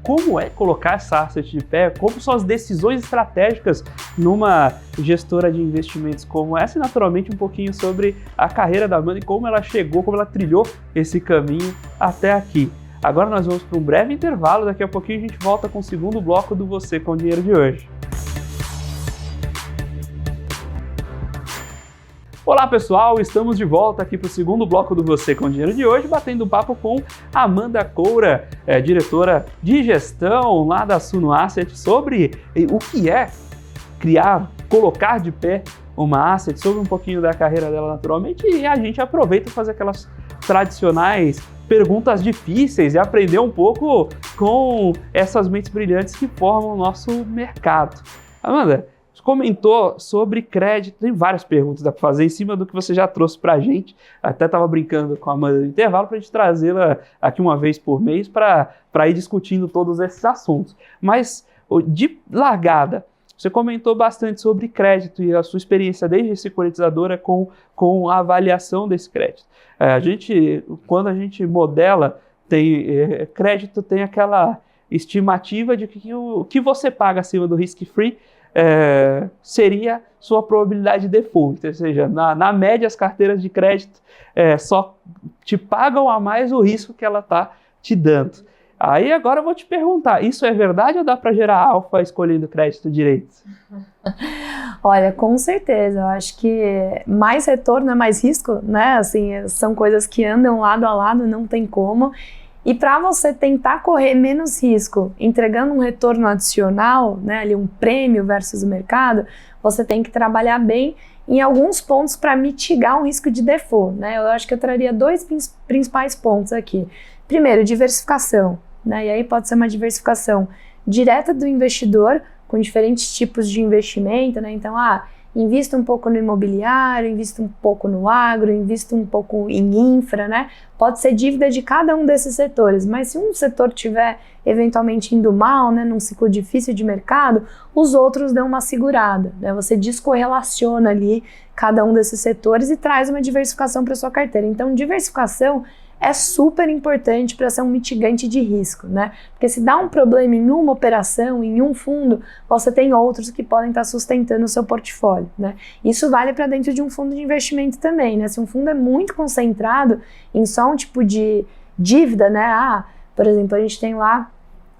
como é colocar essa asset de pé, como são as decisões estratégicas numa gestora de investimentos como essa, e naturalmente um pouquinho sobre a carreira da Amanda e como ela chegou, como ela trilhou esse caminho até aqui. Agora nós vamos para um breve intervalo, daqui a pouquinho a gente volta com o segundo bloco do Você com Dinheiro de hoje. Olá pessoal, estamos de volta aqui para o segundo bloco do Você com Dinheiro de hoje, batendo papo com a Amanda Coura, diretora de gestão lá da Suno Asset, sobre o que é colocar de pé uma asset, sobre um pouquinho da carreira dela naturalmente, e a gente aproveita para fazer aquelas tradicionais perguntas difíceis e aprender um pouco com essas mentes brilhantes que formam o nosso mercado. Amanda, você comentou sobre crédito, tem várias perguntas para fazer em cima do que você já trouxe para a gente. Até estava brincando com a Amanda no intervalo para a gente trazê-la aqui uma vez por mês para ir discutindo todos esses assuntos. Mas, de largada, você comentou bastante sobre crédito e a sua experiência desde securitizadora com a avaliação desse crédito. Quando a gente modela, crédito tem aquela estimativa de que o que você paga acima do risk-free seria sua probabilidade de default, ou seja, na média as carteiras de crédito só te pagam a mais o risco que ela está te dando. Aí agora eu vou te perguntar, isso é verdade ou dá para gerar alfa escolhendo crédito direito? Olha, com certeza, eu acho que mais retorno é mais risco, né? Assim, são coisas que andam lado a lado, não tem como. E para você tentar correr menos risco, entregando um retorno adicional, né, ali um prêmio versus o mercado, você tem que trabalhar bem em alguns pontos para mitigar um risco de default, né? Eu acho que eu traria dois principais pontos aqui. Primeiro, diversificação, né? E aí pode ser uma diversificação direta do investidor, com diferentes tipos de investimento, né? Então, invista um pouco no imobiliário, invista um pouco no agro, invista um pouco em infra, né? Pode ser dívida de cada um desses setores, mas se um setor estiver eventualmente indo mal, né, num ciclo difícil de mercado, os outros dão uma segurada, né? Você descorrelaciona ali cada um desses setores e traz uma diversificação para sua carteira. Então, diversificação é super importante para ser um mitigante de risco, né? Porque se dá um problema em uma operação, em um fundo, você tem outros que podem estar sustentando o seu portfólio, né? Isso vale para dentro de um fundo de investimento também, né? Se um fundo é muito concentrado em só um tipo de dívida, né? Por exemplo, a gente tem lá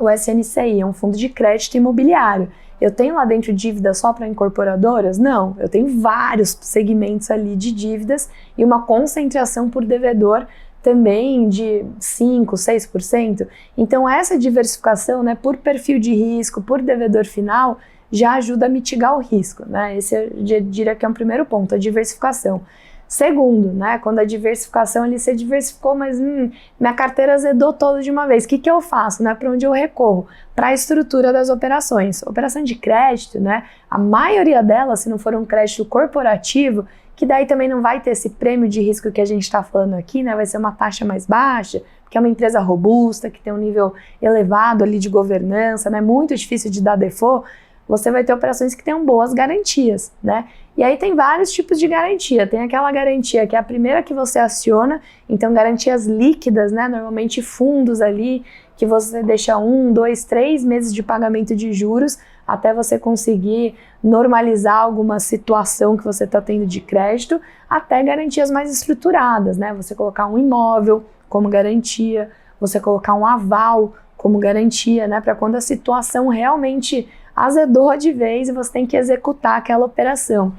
o SNCI, é um fundo de crédito imobiliário. Eu tenho lá dentro dívida só para incorporadoras? Não, eu tenho vários segmentos ali de dívidas e uma concentração por devedor também de 5%, 6%. Então essa diversificação, né, por perfil de risco, por devedor final, já ajuda a mitigar o risco, né? Esse eu diria que é um primeiro ponto, a diversificação. Segundo, né, quando a diversificação ali você diversificou, mas minha carteira azedou toda de uma vez, o que eu faço, né? Para onde eu recorro? Para a estrutura das operações. Operação de crédito, né, a maioria delas, se não for um crédito corporativo, que daí também não vai ter esse prêmio de risco que a gente está falando aqui, né? Vai ser uma taxa mais baixa, porque é uma empresa robusta, que tem um nível elevado ali de governança, né? Muito difícil de dar default. você vai ter operações que tenham boas garantias, né? E aí tem vários tipos de garantia. Tem aquela garantia que é a primeira que você aciona, então garantias líquidas, né? Normalmente fundos ali, que você deixa 1, 2, 3 meses de pagamento de juros até você conseguir normalizar alguma situação que você está tendo de crédito, até garantias mais estruturadas, né? Você colocar um imóvel como garantia, você colocar um aval como garantia, né? Para quando a situação realmente azedou de vez e você tem que executar aquela operação.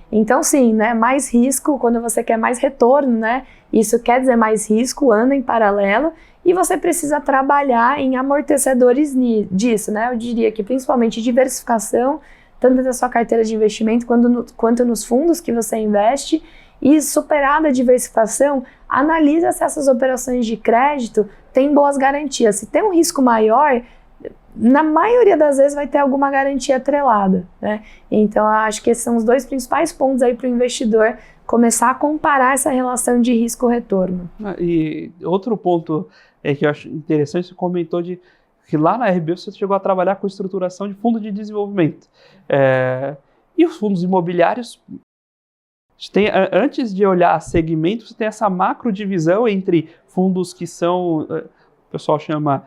Então sim, né? Mais risco quando você quer mais retorno, né? Isso quer dizer mais risco, anda em paralelo, e você precisa trabalhar em amortecedores disso, né? Eu diria que principalmente diversificação, tanto da sua carteira de investimento quanto nos fundos que você investe, e superada a diversificação, analisa se essas operações de crédito têm boas garantias. Se tem um risco maior, na maioria das vezes vai ter alguma garantia atrelada, né? Então, eu acho que esses são os dois principais pontos aí para o investidor começar a comparar essa relação de risco-retorno. E outro ponto que eu acho interessante, você comentou de que lá na RB você chegou a trabalhar com estruturação de fundo de desenvolvimento. E os fundos imobiliários, antes de olhar segmento, você tem essa macro divisão entre fundos que são, o pessoal chama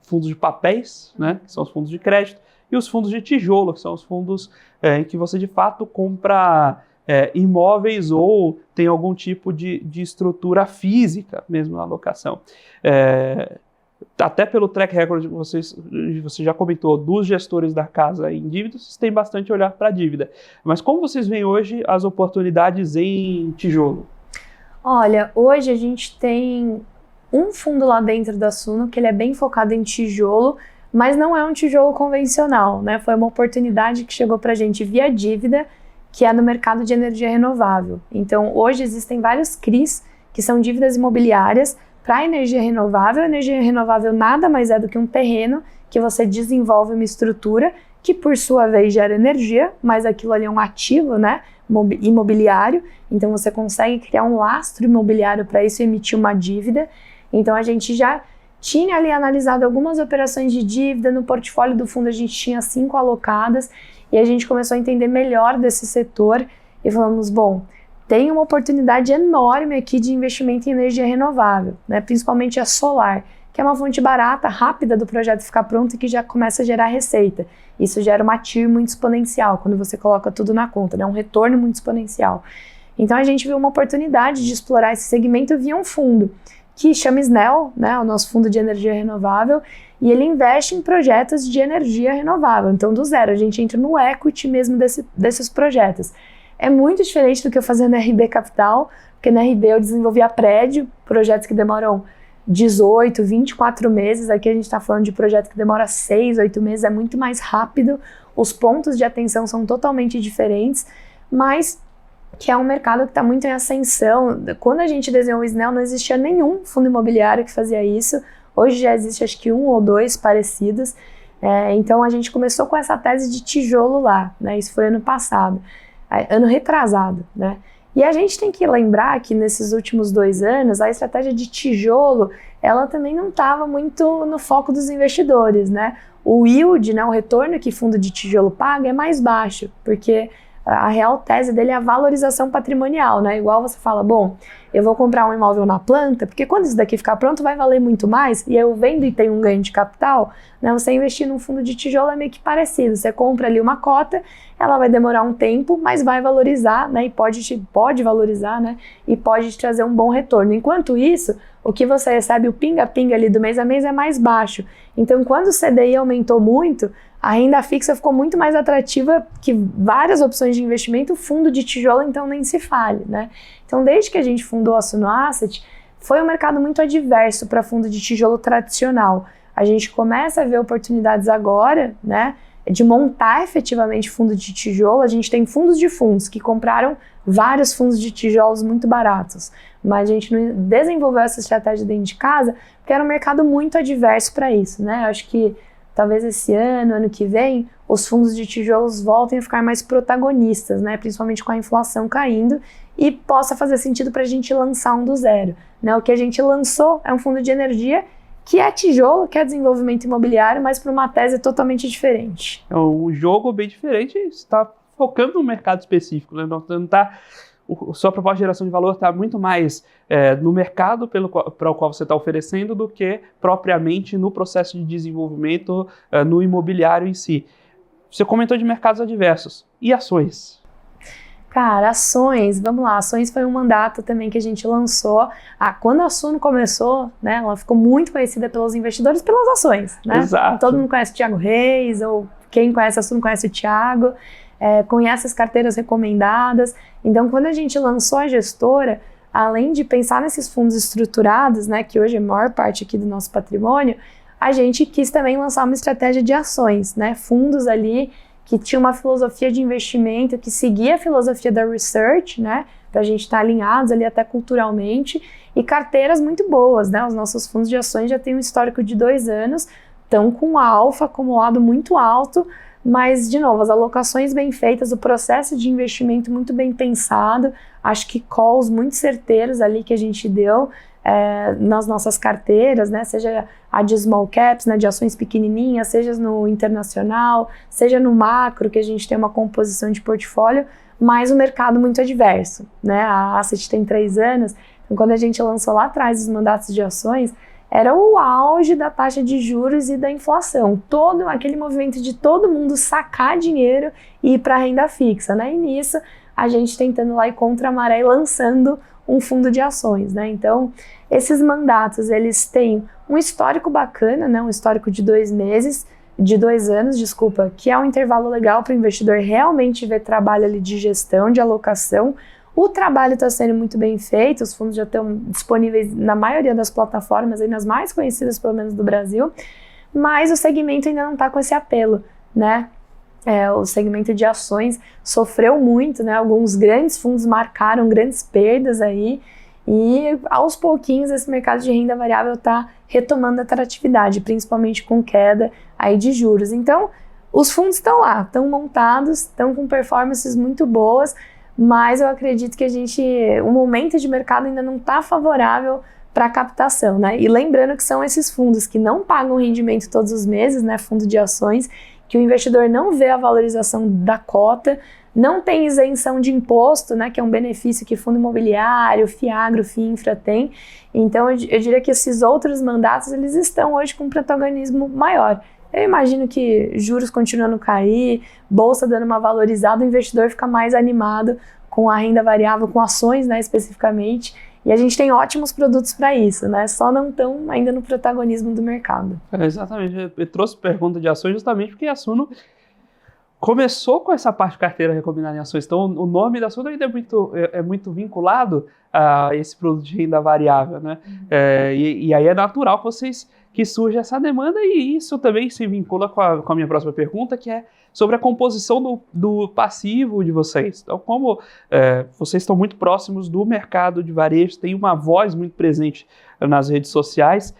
fundos de papéis, né, que são os fundos de crédito, e os fundos de tijolo, que são os fundos em que você de fato compra imóveis ou tem algum tipo de estrutura física mesmo na locação. Até pelo track record que você já comentou dos gestores da casa em dívidas, vocês têm bastante olhar para a dívida. Mas como vocês veem hoje as oportunidades em tijolo? Olha, hoje a gente tem um fundo lá dentro da Suno que ele é bem focado em tijolo, mas não é um tijolo convencional, né? Foi uma oportunidade que chegou para a gente via dívida, que é no mercado de energia renovável. Então, hoje existem vários CRIs, que são dívidas imobiliárias para energia renovável. Energia renovável nada mais é do que um terreno que você desenvolve uma estrutura que, por sua vez, gera energia, mas aquilo ali é um ativo, né, imobiliário. Então, você consegue criar um lastro imobiliário para isso e emitir uma dívida. Então, a gente já tinha ali analisado algumas operações de dívida. No portfólio do fundo, a gente tinha 5 alocadas, e a gente começou a entender melhor desse setor e falamos, bom, tem uma oportunidade enorme aqui de investimento em energia renovável, né? Principalmente a solar, que é uma fonte barata, rápida do projeto ficar pronto e que já começa a gerar receita. Isso gera uma TIR muito exponencial, quando você coloca tudo na conta, né? Um retorno muito exponencial. Então a gente viu uma oportunidade de explorar esse segmento via um fundo, que chama SNEL, né? O nosso fundo de energia renovável, e ele investe em projetos de energia renovável. Então, do zero, a gente entra no equity mesmo desses projetos. É muito diferente do que eu fazia na RB Capital, porque na RB eu desenvolvia prédio, projetos que demoram 18, 24 meses. Aqui a gente está falando de projeto que demora 6, 8 meses, é muito mais rápido. Os pontos de atenção são totalmente diferentes, mas que é um mercado que está muito em ascensão. Quando a gente desenhou o SNEL, não existia nenhum fundo imobiliário que fazia isso. Hoje já existe acho que 1 ou 2 parecidos. Então a gente começou com essa tese de tijolo lá, né? Isso foi ano passado, ano retrasado, né? E a gente tem que lembrar que nesses últimos 2 anos a estratégia de tijolo, ela também não estava muito no foco dos investidores, né? O yield, né, o retorno que fundo de tijolo paga é mais baixo, porque a real tese dele é a valorização patrimonial, né? Igual você fala, bom, eu vou comprar um imóvel na planta, porque quando isso daqui ficar pronto vai valer muito mais, e eu vendo e tenho um ganho de capital, né? Você investir num fundo de tijolo é meio que parecido, você compra ali uma cota, ela vai demorar um tempo, mas vai valorizar, né? E pode valorizar, né? E pode te trazer um bom retorno. Enquanto isso, o que você recebe, o pinga-pinga ali do mês a mês é mais baixo. Então, quando o CDI aumentou muito, a renda fixa ficou muito mais atrativa que várias opções de investimento. O fundo de tijolo, então, nem se fale, né? Então, desde que a gente fundou a Suno Asset, foi um mercado muito adverso para fundo de tijolo tradicional. A gente começa a ver oportunidades agora, né, de montar efetivamente fundo de tijolo. A gente tem fundos de fundos que compraram vários fundos de tijolos muito baratos, mas a gente não desenvolveu essa estratégia dentro de casa porque era um mercado muito adverso para isso, né? Eu acho que talvez esse ano que vem, os fundos de tijolos voltem a ficar mais protagonistas, né? Principalmente com a inflação caindo, e possa fazer sentido para a gente lançar um do zero, né? O que a gente lançou é um fundo de energia que é tijolo, que é desenvolvimento imobiliário, mas para uma tese totalmente diferente. É um jogo bem diferente, está focando num mercado específico, né? Não está... Sua proposta de geração de valor está muito mais no mercado para o qual você está oferecendo do que propriamente no processo de desenvolvimento no imobiliário em si. Você comentou de mercados adversos. E ações? Cara, ações, vamos lá, ações foi um mandato também que a gente lançou. Quando a Suno começou, né, ela ficou muito conhecida pelos investidores pelas ações, né? Exato. Todo mundo conhece o Thiago Reis, ou quem conhece a Suno conhece o Thiago. Conhece as carteiras recomendadas. Então, quando a gente lançou a gestora, além de pensar nesses fundos estruturados, né, que hoje é a maior parte aqui do nosso patrimônio, a gente quis também lançar uma estratégia de ações, né, fundos ali que tinha uma filosofia de investimento que seguia a filosofia da research, né, para a gente estar alinhados ali até culturalmente, e carteiras muito boas, né, os nossos fundos de ações já têm um histórico de 2 anos, estão com a alfa acumulado muito alto. Mas, de novo, as alocações bem feitas, o processo de investimento muito bem pensado, acho que calls muito certeiros ali que a gente deu nas nossas carteiras, né? Seja a de small caps, né? De ações pequenininhas, seja no internacional, seja no macro, que a gente tem uma composição de portfólio, mas um mercado muito adverso, né? A Asset tem 3 anos, então quando a gente lançou lá atrás os mandatos de ações, era o auge da taxa de juros e da inflação. Todo aquele movimento de todo mundo sacar dinheiro e ir para a renda fixa, né? E nisso, a gente tentando lá ir contra a maré e lançando um fundo de ações, né? Então, esses mandatos, eles têm um histórico bacana, né? Um histórico de 2 anos, desculpa, que é um intervalo legal para o investidor realmente ver trabalho ali de gestão, de alocação. O trabalho está sendo muito bem feito, os fundos já estão disponíveis na maioria das plataformas, aí nas mais conhecidas, pelo menos do Brasil, mas o segmento ainda não está com esse apelo, né? O segmento de ações sofreu muito, né? Alguns grandes fundos marcaram grandes perdas aí, e aos pouquinhos esse mercado de renda variável está retomando a atratividade, principalmente com queda aí de juros. Então, os fundos estão lá, estão montados, estão com performances muito boas, mas eu acredito que o momento de mercado ainda não está favorável para a captação, né? E lembrando que são esses fundos que não pagam rendimento todos os meses, né? Fundo de ações, que o investidor não vê a valorização da cota, não tem isenção de imposto, né? Que é um benefício que fundo imobiliário, FIAGRO, FIINFRA tem. Então eu diria que esses outros mandatos, eles estão hoje com um protagonismo maior. Eu imagino que juros continuando a cair, bolsa dando uma valorizada, o investidor fica mais animado com a renda variável, com ações, né, especificamente, e a gente tem ótimos produtos para isso, né, só não estão ainda no protagonismo do mercado. Exatamente, eu trouxe pergunta de ações justamente porque a Suno começou com essa parte de carteira recomendada em ações, então o nome da Suno ainda é muito vinculado a esse produto de renda variável, né, e aí é natural que surge essa demanda, e isso também se vincula com a minha próxima pergunta, que é sobre a composição do passivo de vocês. Então, como vocês estão muito próximos do mercado de varejo, tem uma voz muito presente nas redes sociais,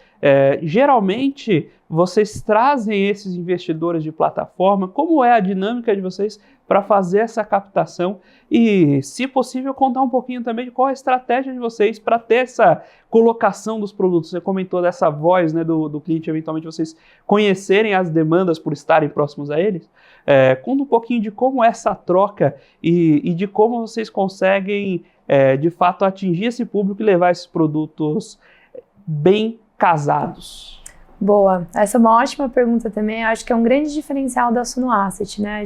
geralmente vocês trazem esses investidores de plataforma, como é a dinâmica de vocês para fazer essa captação e, se possível, contar um pouquinho também de qual é a estratégia de vocês para ter essa colocação dos produtos. Você comentou dessa voz, né, do cliente, eventualmente vocês conhecerem as demandas por estarem próximos a eles. Conta um pouquinho de como é essa troca e de como vocês conseguem, de fato, atingir esse público e levar esses produtos bem casados. Boa, essa é uma ótima pergunta também. Eu acho que é um grande diferencial da Suno Asset, né?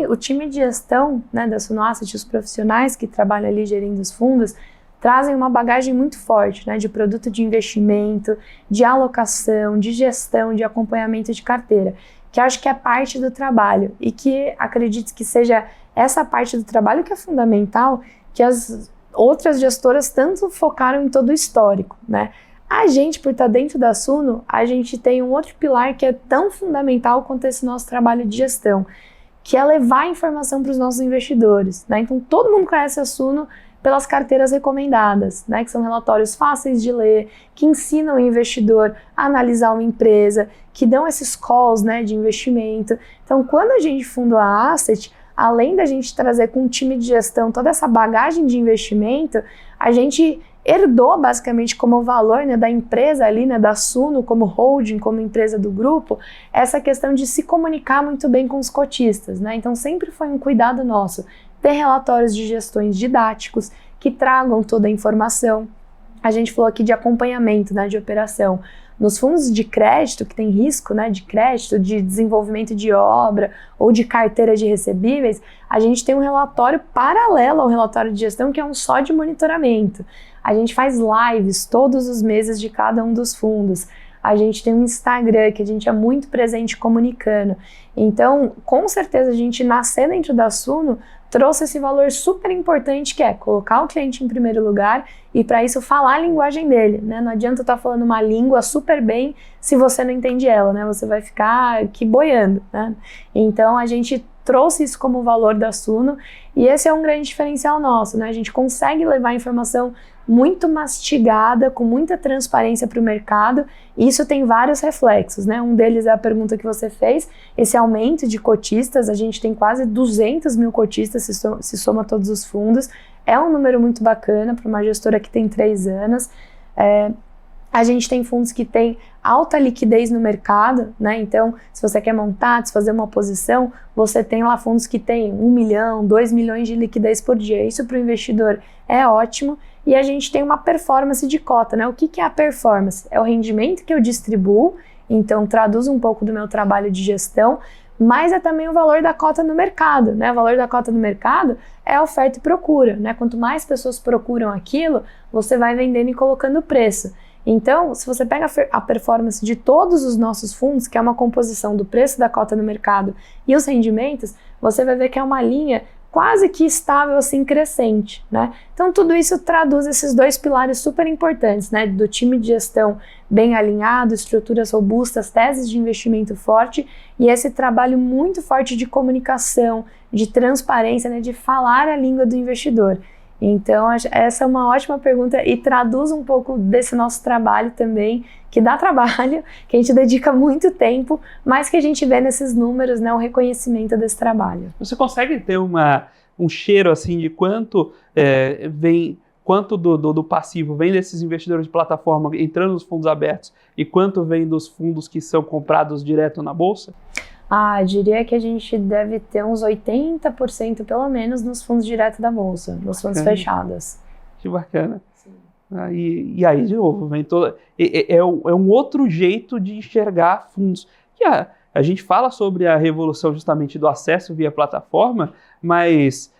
O time de gestão, né, da Suno Asset, os profissionais que trabalham ali gerindo os fundos, trazem uma bagagem muito forte, né, de produto de investimento, de alocação, de gestão, de acompanhamento de carteira, que acho que é parte do trabalho e que acredito que seja essa parte do trabalho que é fundamental, que as outras gestoras tanto focaram em todo o histórico, né? A gente, por estar dentro da Suno, a gente tem um outro pilar que é tão fundamental quanto esse nosso trabalho de gestão, que é levar a informação para os nossos investidores, né? Então, todo mundo conhece a Suno pelas carteiras recomendadas, né? Que são relatórios fáceis de ler, que ensinam o investidor a analisar uma empresa, que dão esses calls, né, de investimento. Então, quando a gente fundou a Asset, além da gente trazer com um time de gestão toda essa bagagem de investimento, a gente herdou basicamente como valor, né, da empresa ali, né, da Suno como holding, como empresa do grupo, essa questão de se comunicar muito bem com os cotistas, né? Então sempre foi um cuidado nosso ter relatórios de gestões didáticos que tragam toda a informação. A gente falou aqui de acompanhamento, né, de operação. Nos fundos de crédito, que tem risco, né, de crédito, de desenvolvimento de obra ou de carteira de recebíveis, a gente tem um relatório paralelo ao relatório de gestão, que é um só de monitoramento. A gente faz lives todos os meses de cada um dos fundos. A gente tem um Instagram que a gente é muito presente comunicando. Então, com certeza, a gente nascer dentro da Suno trouxe esse valor super importante, que é colocar o cliente em primeiro lugar e, para isso, falar a linguagem dele, né? Não adianta eu estar falando uma língua super bem se você não entende ela, né? Você vai ficar aqui boiando, né? Então, a gente trouxe isso como valor da Suno e esse é um grande diferencial nosso, né? A gente consegue levar a informação muito mastigada, com muita transparência para o mercado, e isso tem vários reflexos, né? Um deles é a pergunta que você fez, esse aumento de cotistas, a gente tem quase 200 mil cotistas, se soma todos os fundos, é um número muito bacana para uma gestora que tem 3 anos, a gente tem fundos que têm alta liquidez no mercado, né? Então, se você quer montar, fazer uma posição, você tem lá fundos que têm 1 milhão, 2 milhões de liquidez por dia. Isso para o investidor é ótimo. E a gente tem uma performance de cota, né? O que é a performance? É o rendimento que eu distribuo, então traduz um pouco do meu trabalho de gestão, mas é também o valor da cota no mercado, né? O valor da cota no mercado é a oferta e procura, né? Quanto mais pessoas procuram aquilo, você vai vendendo e colocando preço. Então, se você pega a performance de todos os nossos fundos, que é uma composição do preço da cota no mercado e os rendimentos, você vai ver que é uma linha quase que estável, assim, crescente, né? Então, tudo isso traduz esses 2 pilares super importantes, né? Do time de gestão bem alinhado, estruturas robustas, teses de investimento forte e esse trabalho muito forte de comunicação, de transparência, né? De falar a língua do investidor. Então, essa é uma ótima pergunta e traduz um pouco desse nosso trabalho também, que dá trabalho, que a gente dedica muito tempo, mas que a gente vê nesses números, né, o reconhecimento desse trabalho. Você consegue ter um cheiro assim de quanto quanto do passivo vem desses investidores de plataforma entrando nos fundos abertos e quanto vem dos fundos que são comprados direto na bolsa? Diria que a gente deve ter uns 80% pelo menos nos fundos direto da bolsa, nos fundos fechados. Que bacana. E aí, de novo, vem é um outro jeito de enxergar fundos. Que a gente fala sobre a revolução justamente do acesso via plataforma, mas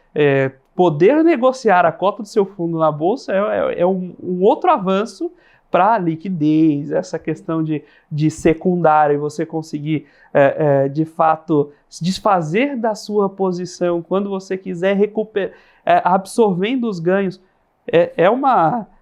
poder negociar a cota do seu fundo na bolsa é um outro avanço para liquidez, essa questão de secundário, você conseguir, de fato, se desfazer da sua posição quando você quiser recuperar, absorvendo os ganhos.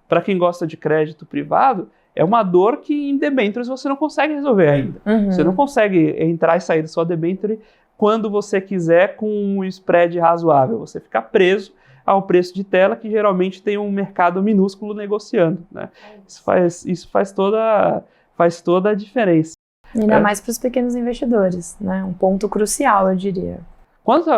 Para quem gosta de crédito privado, é uma dor que em debêntures você não consegue resolver ainda. Uhum. Você não consegue entrar e sair da sua debênture quando você quiser com um spread razoável. Você fica preso ao preço de tela, que geralmente tem um mercado minúsculo negociando, né? Isso faz toda a diferença. Ainda mais para os pequenos investidores, né? Um ponto crucial, eu diria. Quanto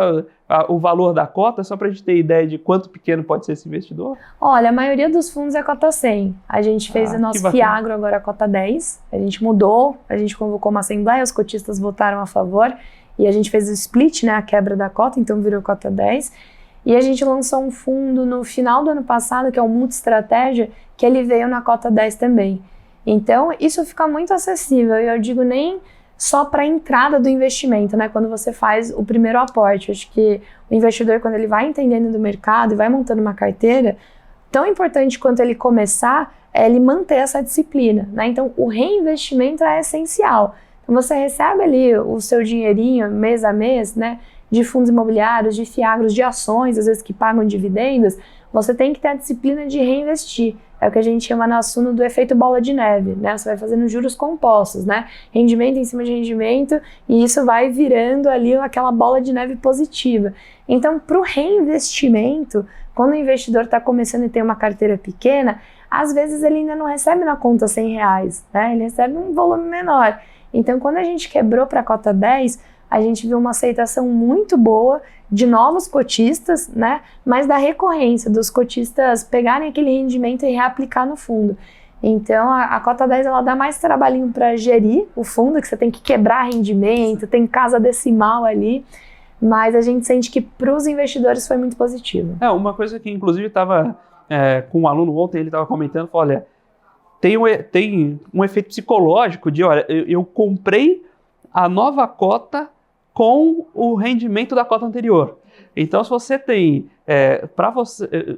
o valor da cota, só para a gente ter ideia de quanto pequeno pode ser esse investidor? Olha, a maioria dos fundos é cota 100. A gente fez o nosso Fiagro agora cota 10. A gente mudou, a gente convocou uma assembleia, os cotistas votaram a favor e a gente fez o split, né, a quebra da cota, então virou cota 10. E a gente lançou um fundo no final do ano passado, que é o Multi-Estratégia, que ele veio na cota 10 também. Então, isso fica muito acessível. E eu digo nem só para a entrada do investimento, né? Quando você faz o primeiro aporte. Eu acho que o investidor, quando ele vai entendendo do mercado e vai montando uma carteira, tão importante quanto ele começar, é ele manter essa disciplina, né? Então, o reinvestimento é essencial. Então, você recebe ali o seu dinheirinho mês a mês, né? De fundos imobiliários, de fiagros, de ações, às vezes que pagam dividendos, você tem que ter a disciplina de reinvestir. É o que a gente chama na Suno do efeito bola de neve, né? Você vai fazendo juros compostos, né? Rendimento em cima de rendimento, e isso vai virando ali aquela bola de neve positiva. Então, para o reinvestimento, quando o investidor está começando e tem uma carteira pequena, às vezes ele ainda não recebe na conta R$100, né? Ele recebe um volume menor. Então, quando a gente quebrou para a cota 10, a gente viu uma aceitação muito boa de novos cotistas, né? Mas da recorrência, dos cotistas pegarem aquele rendimento e reaplicar no fundo. Então, a cota 10 ela dá mais trabalhinho para gerir o fundo, que você tem que quebrar rendimento, tem casa decimal ali, mas a gente sente que para os investidores foi muito positivo. Uma coisa que inclusive estava com um aluno ontem, ele estava comentando, falou, olha, tem um efeito psicológico de, olha, eu comprei a nova cota com o rendimento da cota anterior. Então, se você tem,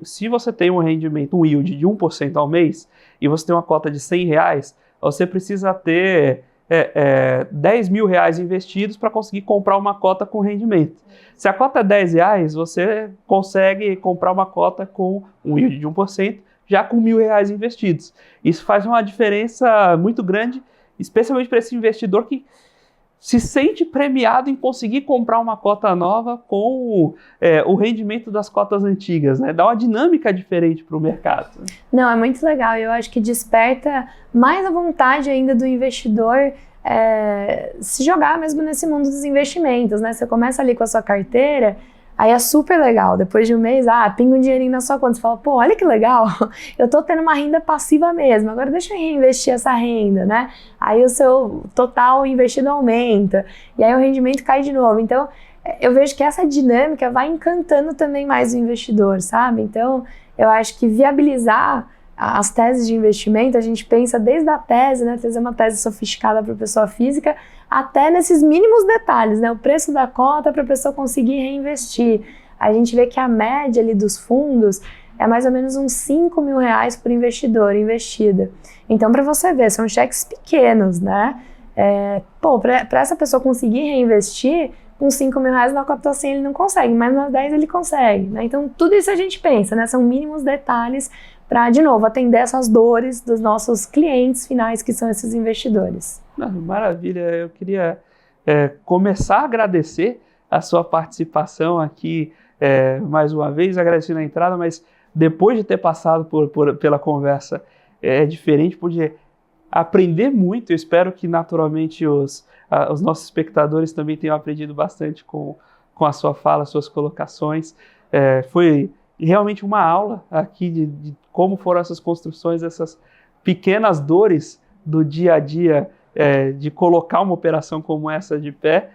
se você tem um rendimento, um yield de 1% ao mês, e você tem uma cota de R$100, você precisa ter R$10 mil investidos para conseguir comprar uma cota com rendimento. Se a cota é R$10, você consegue comprar uma cota com um yield de 1%, já com R$1.000 investidos. Isso faz uma diferença muito grande, especialmente para esse investidor que se sente premiado em conseguir comprar uma cota nova com o rendimento das cotas antigas, né? Dá uma dinâmica diferente para o mercado. Não, é muito legal. Eu acho que desperta mais a vontade ainda do investidor se jogar mesmo nesse mundo dos investimentos, né? Você começa ali com a sua carteira, aí é super legal. Depois de um mês, pinga um dinheirinho na sua conta. Você fala, pô, olha que legal, eu tô tendo uma renda passiva mesmo, agora deixa eu reinvestir essa renda, né? Aí o seu total investido aumenta, e aí o rendimento cai de novo. Então, eu vejo que essa dinâmica vai encantando também mais o investidor, sabe? Então, eu acho que viabilizar as teses de investimento, a gente pensa desde a tese, né, trazer uma tese sofisticada para a pessoa física, até nesses mínimos detalhes, né, o preço da cota para a pessoa conseguir reinvestir. A gente vê que a média ali dos fundos é mais ou menos uns R$5 mil por investidor investida. Então, para você ver, são cheques pequenos, né? Para essa pessoa conseguir reinvestir, com R$5 mil na cota assim ele não consegue, mas nas 10 ele consegue, né? Então, tudo isso a gente pensa, né? São mínimos detalhes para, de novo, atender essas dores dos nossos clientes finais, que são esses investidores. Maravilha, eu queria começar a agradecer a sua participação aqui mais uma vez, agradecer na entrada, mas depois de ter passado pela conversa, é diferente, pude aprender muito. Eu espero que naturalmente os nossos espectadores também tenham aprendido bastante com a sua fala, suas colocações. Foi realmente uma aula aqui de como foram essas construções, essas pequenas dores do dia a dia de colocar uma operação como essa de pé.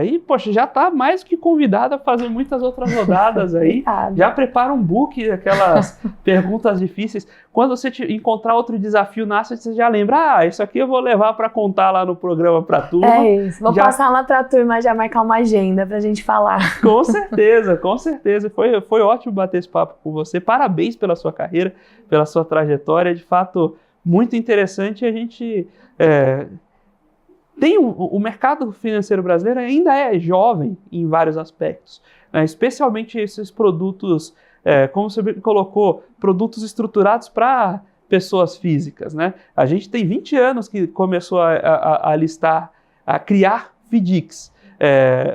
E, poxa, já está mais que convidada a fazer muitas outras rodadas aí. Já prepara um book, aquelas perguntas difíceis. Quando você encontrar outro desafio na Asset, você já lembra, isso aqui eu vou levar para contar lá no programa para a turma. É isso, vou passar lá para a turma já marcar uma agenda para a gente falar. Com certeza, com certeza. Foi ótimo bater esse papo com você. Parabéns pela sua carreira, pela sua trajetória. De fato, muito interessante. A gente... o mercado financeiro brasileiro ainda é jovem em vários aspectos, né? Especialmente esses produtos, como você colocou, produtos estruturados para pessoas físicas, né? A gente tem 20 anos que começou a listar, a criar FDICs.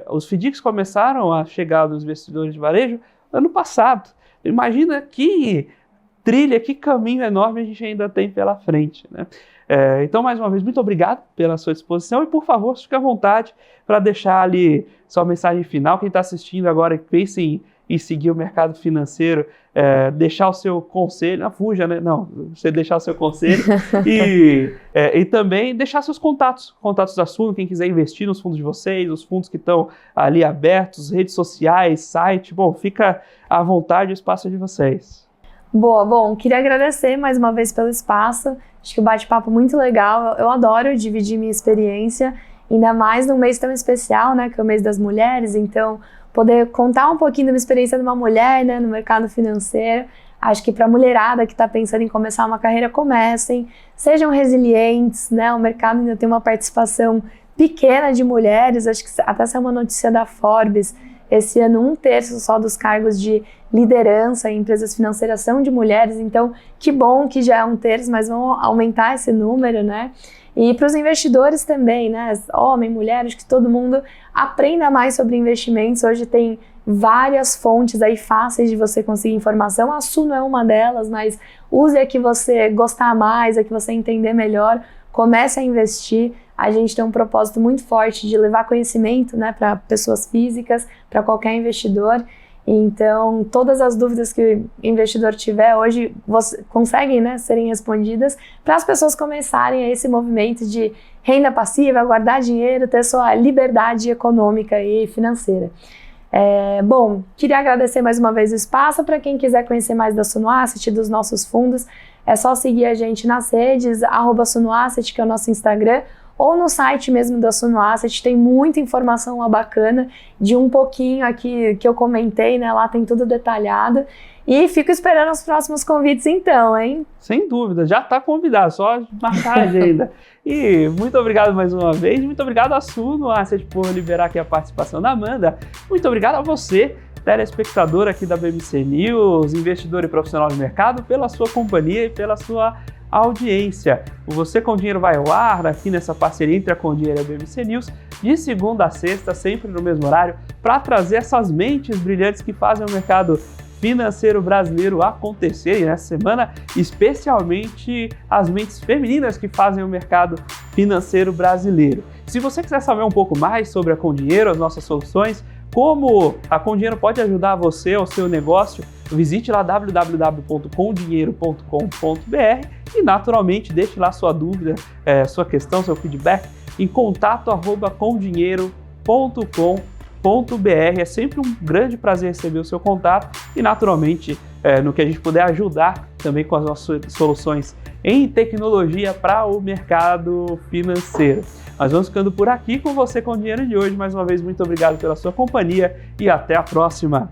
Os FDICs começaram a chegar nos investidores de varejo ano passado. Imagina que trilha, que caminho enorme a gente ainda tem pela frente, né? Então, mais uma vez, muito obrigado pela sua disposição e, por favor, fique à vontade para deixar ali sua mensagem final. Quem está assistindo agora, pense em seguir o mercado financeiro, deixar o seu conselho, não fuja, né? Não, você deixar o seu conselho e também deixar seus contatos da Suno, quem quiser investir nos fundos de vocês, os fundos que estão ali abertos, redes sociais, site, bom, fica à vontade, o espaço é de vocês. Bom, queria agradecer mais uma vez pelo espaço. Acho que o bate-papo muito legal. Eu adoro dividir minha experiência, ainda mais num mês tão especial, né, que é o mês das mulheres. Então, poder contar um pouquinho da minha experiência de uma mulher, né, no mercado financeiro. Acho que para a mulherada que está pensando em começar uma carreira, comecem, sejam resilientes, né? O mercado ainda tem uma participação pequena de mulheres. Acho que até saiu uma notícia da Forbes. Esse ano, 1/3 só dos cargos de liderança em empresas financeiras são de mulheres, então que bom que já é 1/3, mas vamos aumentar esse número, né? E para os investidores também, né? Homem, mulher, acho que todo mundo aprenda mais sobre investimentos. Hoje tem várias fontes aí fáceis de você conseguir informação. A Suno é uma delas, mas use a que você gostar mais, a que você entender melhor. Comece a investir. a gente tem um propósito muito forte de levar conhecimento, né, para pessoas físicas, para qualquer investidor. Então, todas as dúvidas que o investidor tiver hoje conseguem, né, serem respondidas para as pessoas começarem esse movimento de renda passiva, guardar dinheiro, ter sua liberdade econômica e financeira. Bom, queria agradecer mais uma vez o espaço. Para quem quiser conhecer mais da Suno Asset, dos nossos fundos, é só seguir a gente nas redes, @SunoAsset, que é o nosso Instagram, ou no site mesmo da Suno Asset, tem muita informação lá bacana, de um pouquinho aqui que eu comentei, né? Lá tem tudo detalhado. E fico esperando os próximos convites então, hein? Sem dúvida, já está convidado, só marcar a agenda. E muito obrigado mais uma vez, muito obrigado a Suno Asset por liberar aqui a participação da Amanda. Muito obrigado a você, telespectador aqui da BMC News, investidor e profissional de mercado, pela sua companhia e pela sua audiência. O Você com Dinheiro vai ao ar aqui nessa parceria entre a Com Dinheiro e a BMC News, de segunda a sexta, sempre no mesmo horário, para trazer essas mentes brilhantes que fazem o mercado financeiro brasileiro acontecer, e nessa semana, especialmente as mentes femininas que fazem o mercado financeiro brasileiro. Se você quiser saber um pouco mais sobre a Com Dinheiro, as nossas soluções, como a Com Dinheiro pode ajudar você ou seu negócio, visite lá www.comdinheiro.com.br e naturalmente deixe lá sua dúvida, sua questão, seu feedback em contato@comdinheiro.com.br. É sempre um grande prazer receber o seu contato e naturalmente no que a gente puder ajudar também com as nossas soluções em tecnologia para o mercado financeiro. Nós vamos ficando por aqui com Você com Dinheiro de hoje. Mais uma vez, muito obrigado pela sua companhia e até a próxima!